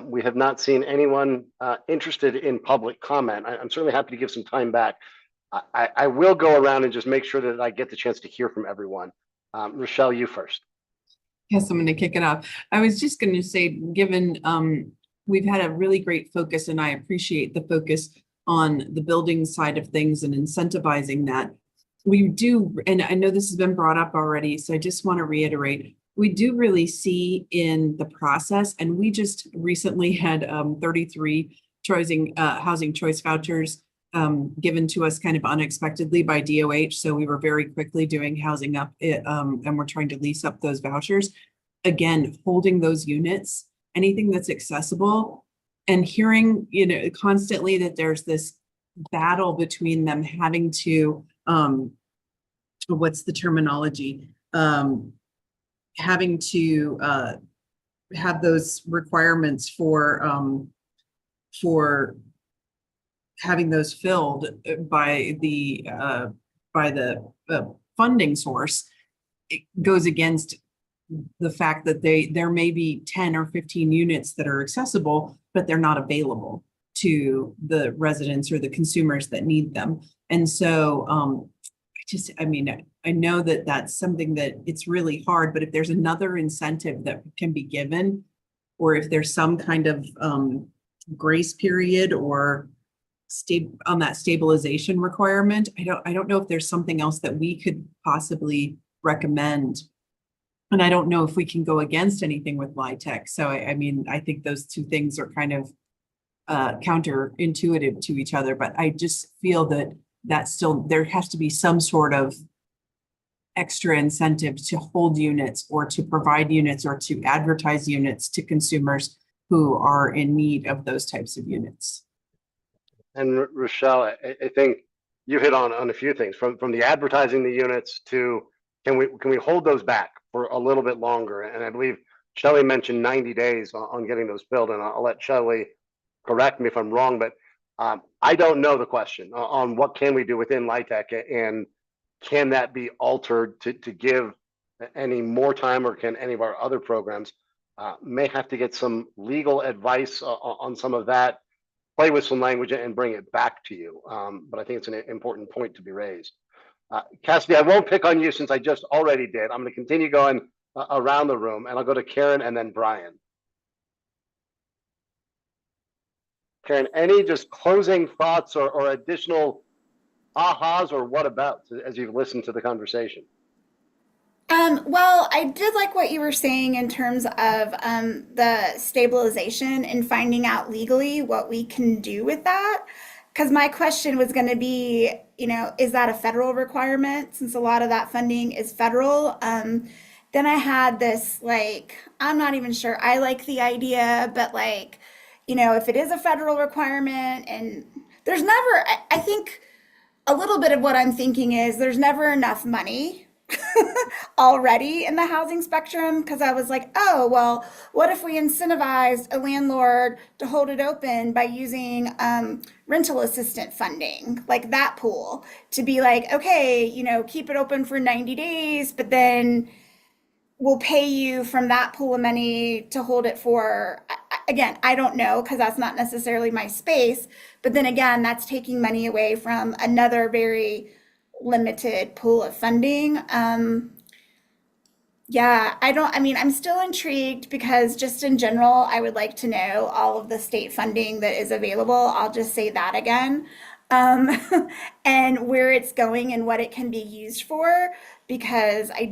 We have not seen anyone interested in public comment. I'm certainly happy to give some time back. I will go around and just make sure that I get the chance to hear from everyone. Rochelle, you first. Yes, I'm going to kick it off. I was just going to say, given we've had a really great focus, and I appreciate the focus on the building side of things and incentivizing that. We do, and I know this has been brought up already, so I just want to reiterate, we do really see in the process, and we just recently had 33 housing choice vouchers given to us kind of unexpectedly by DOH. So we were very quickly doing housing up and we're trying to lease up those vouchers. Again, holding those units, anything that's accessible, and hearing, constantly that there's this battle between them having to, what's the terminology? Having to have those requirements for having those filled by the funding source. It goes against the fact that there may be 10 or 15 units that are accessible, but they're not available to the residents or the consumers that need them. And so I know that that's something that it's really hard, but if there's another incentive that can be given, or if there's some kind of grace period or on that stabilization requirement, I don't know if there's something else that we could possibly recommend. And I don't know if we can go against anything with LIHTC. So I think those two things are kind of counterintuitive to each other, but I just feel that still there has to be some sort of extra incentive to hold units or to provide units or to advertise units to consumers who are in need of those types of units. And Rochelle, I think you hit on a few things, from the advertising the units to can we hold those back for a little bit longer? And I believe Shelley mentioned 90 days on getting those filled, and I'll let Shelley correct me if I'm wrong, but I don't know the question on what can we do within LIHTC, and can that be altered to give any more time, or can any of our other programs may have to get some legal advice on some of that, play with some language and bring it back to you. But I think it's an important point to be raised. Cassidy, I won't pick on you since I just already did. I'm going to continue going around the room, and I'll go to Karen and then Brian. Karen, any just closing thoughts or additional ahas or what about as you've listened to the conversation? Well, I did like what you were saying in terms of the stabilization and finding out legally what we can do with that. Because my question was going to be, is that a federal requirement, since a lot of that funding is federal? Then I had this, I'm not even sure I like the idea, but if it is a federal requirement, and there's never, I think a little bit of what I'm thinking is there's never enough money already in the housing spectrum, because I was like, oh, well, what if we incentivized a landlord to hold it open by using rental assistant funding, like that pool, to be like, okay, keep it open for 90 days, but then we'll pay you from that pool of money to hold it for, again, I don't know, because that's not necessarily my space, but then again, that's taking money away from another very limited pool of funding. Yeah, I mean, I'm still intrigued because just in general, I would like to know all of the state funding that is available. I'll just say that again. Um, and where it's going and what it can be used for, because I,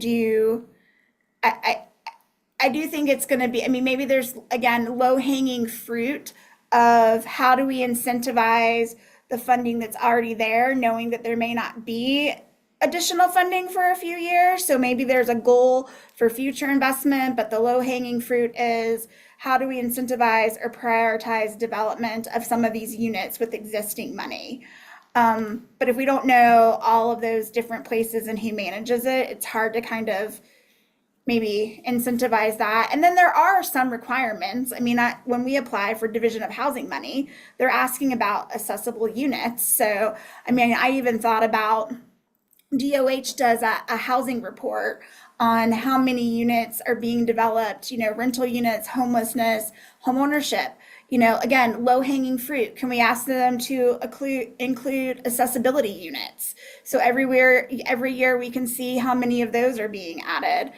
I do think it's going to be, I mean, maybe there's again low hanging fruit of how do we incentivize the funding that's already there, knowing that there may not be additional funding for a few years. So maybe there's a goal for future investment, but the low hanging fruit is how do we incentivize or prioritize development of some of these units with existing money? But if we don't know all of those different places and who manages it, it's hard to kind of maybe incentivize that. And then there are some requirements. I mean, when we apply for Division of Housing money, they're asking about accessible units. So, I mean, I even thought about DOH does a housing report on how many units are being developed, rental units, homelessness, homeownership. Again, low hanging fruit. Can we ask them to include accessibility units? So every year we can see how many of those are being added.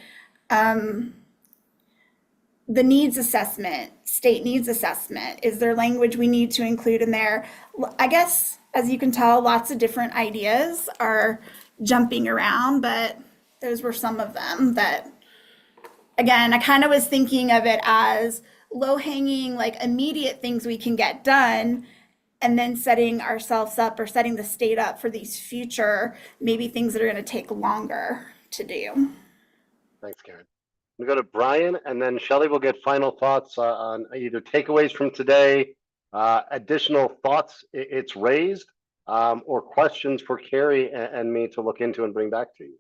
The needs assessment, state needs assessment, is there language we need to include in there? I guess, as you can tell, lots of different ideas are jumping around, but those were some of them that, again, I kind of was thinking of it as low hanging, like immediate things we can get done, and then setting ourselves up or setting the state up for these future, maybe things that are going to take longer to do. Thanks, Karen. We go to Brian, and then Shelley will get final thoughts on either takeaways from today, additional thoughts it's raised, or questions for Carrie and me to look into and bring back to you.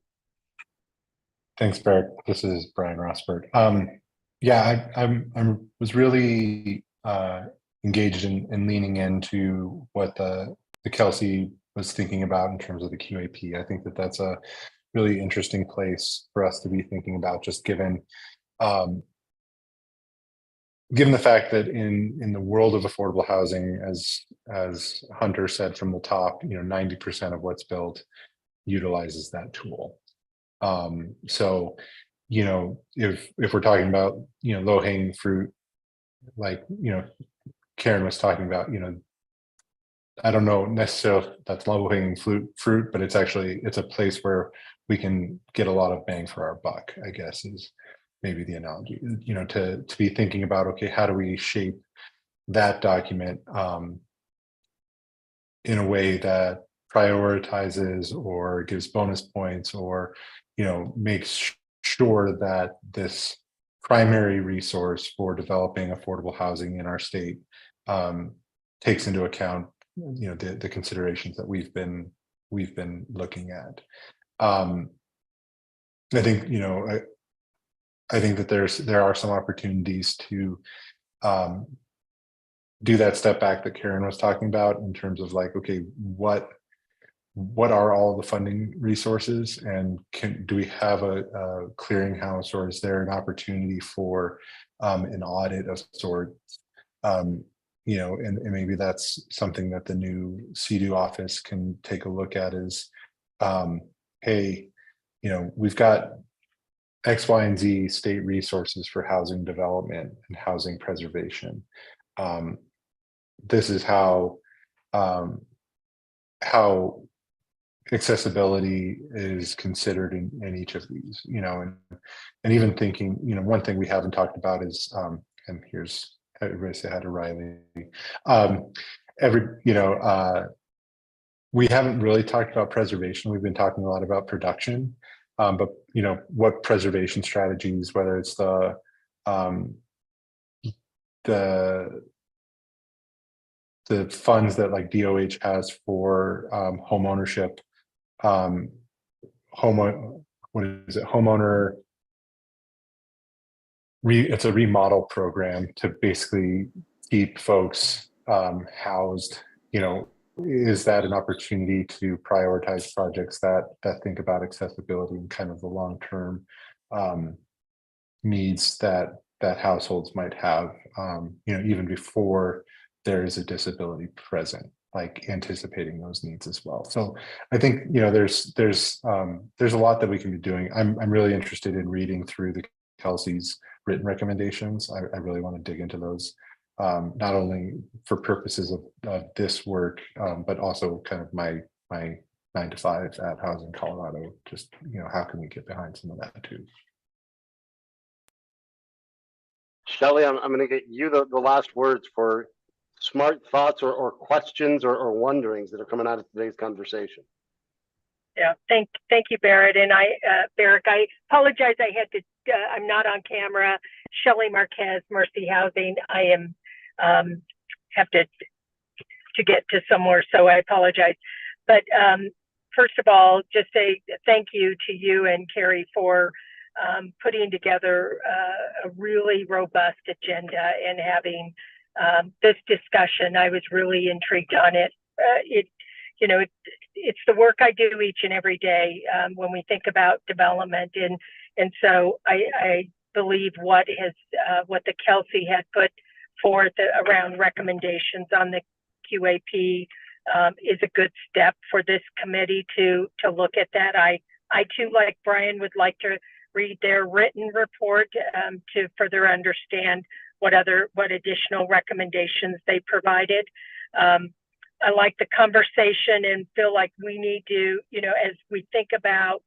Thanks, Barrett. This is Brian Rosberg. Yeah, I was really engaged in leaning into what the Kelsey was thinking about in terms of the QAP. I think that that's a really interesting place for us to be thinking about, just given the fact that in the world of affordable housing, as Hunter said from the top, 90% of what's built utilizes that tool. So, if we're talking about, low hanging fruit, like, Karen was talking about, I don't know necessarily if that's low hanging fruit, but it's a place where we can get a lot of bang for our buck, I guess is maybe the analogy, to be thinking about, okay, how do we shape that document in a way that prioritizes or gives bonus points or, makes sure that this primary resource for developing affordable housing in our state takes into account, the considerations that we've been looking at. I think, I think that there are some opportunities to do that step back that Karen was talking about in terms of like, okay, what are all the funding resources, and do we have a clearinghouse, or is there an opportunity for an audit of sorts? And maybe that's something that the new CDU office can take a look at is, hey, we've got X, Y, and Z state resources for housing development and housing preservation. This is how accessibility is considered in each of these, and even thinking, one thing we haven't talked about is, and here's everybody say hi to Riley. We haven't really talked about preservation. We've been talking a lot about production, but what preservation strategies, whether it's the funds that like DOH has for home ownership, homeowner it's a remodel program to basically keep folks housed. Is that an opportunity to prioritize projects that think about accessibility and kind of the long-term needs that households might have, even before there is a disability present? like anticipating those needs as well. So I think, you know, there's a lot that we can be doing. I'm really interested in reading through the Kelsey's written recommendations. I really want to dig into those, not only for purposes of this work, but also kind of my 9 to 5 at Housing Colorado. Just, you know, how can we get behind some of that too? Shelley, I'm going to get you the last words for smart thoughts or questions or wonderings that are coming out of today's conversation. Yeah, thank you, Barrett. And Barrick, I apologize. I had to. I'm not on camera. Shelley Marquez, Mercy Housing. I am have to get to somewhere, so I apologize. But first of all, just say thank you to you and Carrie for putting together a really robust agenda and having this discussion. I was really intrigued on it. It's the work I do each and every day when we think about development, and so I believe what the Kelsey had put forth around recommendations on the QAP is a good step for this committee to look at that. I too, like Brian, would like to read their written report to further understand what additional recommendations they provided. I like the conversation and feel like we need to, as we think about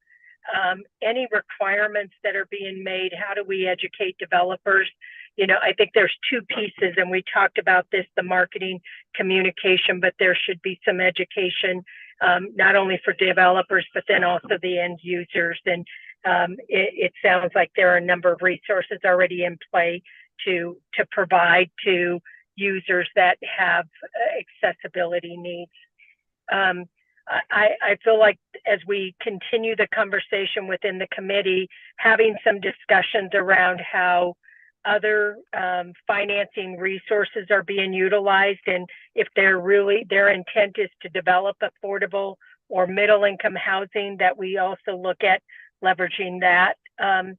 any requirements that are being made, how do we educate developers? I think there's two pieces, and we talked about this, the marketing communication, but there should be some education, not only for developers, but then also the end users. And it sounds like there are a number of resources already in play to provide to users that have accessibility needs. I feel like as we continue the conversation within the committee, having some discussions around how other financing resources are being utilized, and if their intent is to develop affordable or middle income housing, that we also look at leveraging that as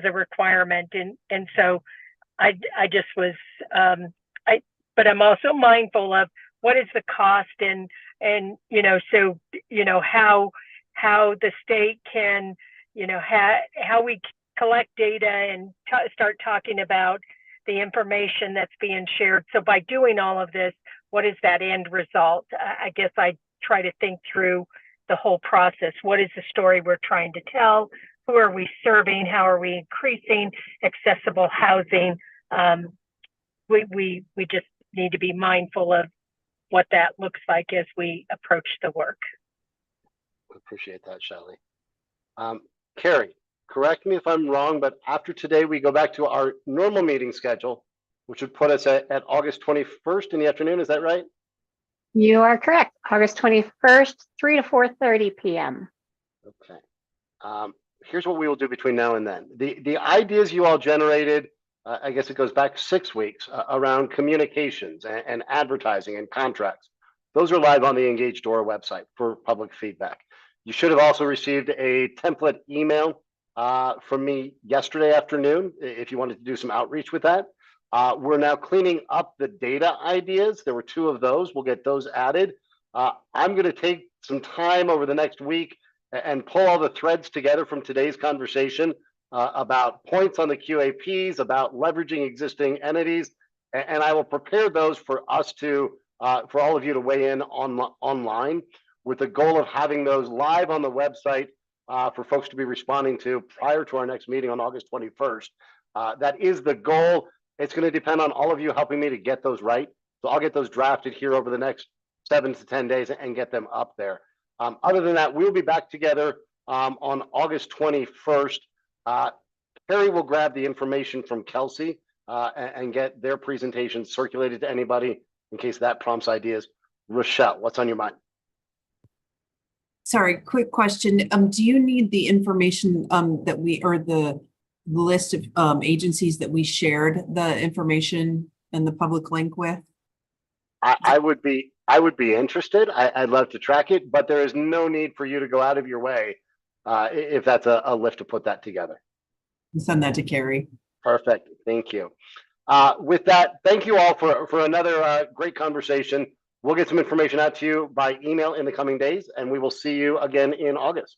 a requirement. And so I just was, but I'm also mindful of what is the cost and how the state can, how we collect data and start talking about the information that's being shared. So by doing all of this, what is that end result? I guess I try to think through the whole process. What is the story we're trying to tell? Who are we serving? How are we increasing accessible housing? We just need to be mindful of what that looks like as we approach the work. Appreciate that, Shelley. Carrie, correct me if I'm wrong, but after today, we go back to our normal meeting schedule, which would put us at August 21st in the afternoon. Is that right? You are correct. August 21st, 3 to 4:30 p.m. Okay. Here's what we will do between now and then. The ideas you all generated, I guess it goes back 6 weeks, around communications and advertising and contracts. Those are live on the Engage Door website for public feedback. You should have also received a template email from me yesterday afternoon if you wanted to do some outreach with that. We're now cleaning up the data ideas. There were 2 of those. We'll get those added. I'm going to take some time over the next week and pull all the threads together from today's conversation about points on the QAPs, about leveraging existing entities, and I will prepare those for us to, for all of you to weigh in online, with the goal of having those live on the website for folks to be responding to prior to our next meeting on August 21st. That is the goal. It's going to depend on all of you helping me to get those right. So I'll get those drafted here over the next 7 to 10 days and get them up there. Other than that, we'll be back together on August 21st. Carrie will grab the information from Kelsey and get their presentation circulated to anybody in case that prompts ideas. Rochelle, what's on your mind? Sorry, quick question. Do you need the information that the list of agencies that we shared the information and the public link with? I would be interested. I'd love to track it, but there is no need for you to go out of your way if that's a lift to put that together. Send that to Carrie. Perfect. Thank you. With that, thank you all for another great conversation. We'll get some information out to you by email in the coming days, and we will see you again in August.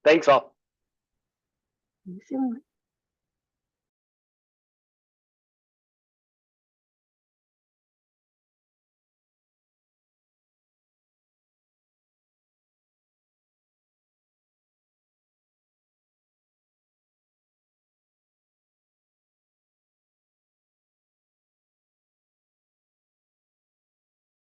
Thanks all. See you soon.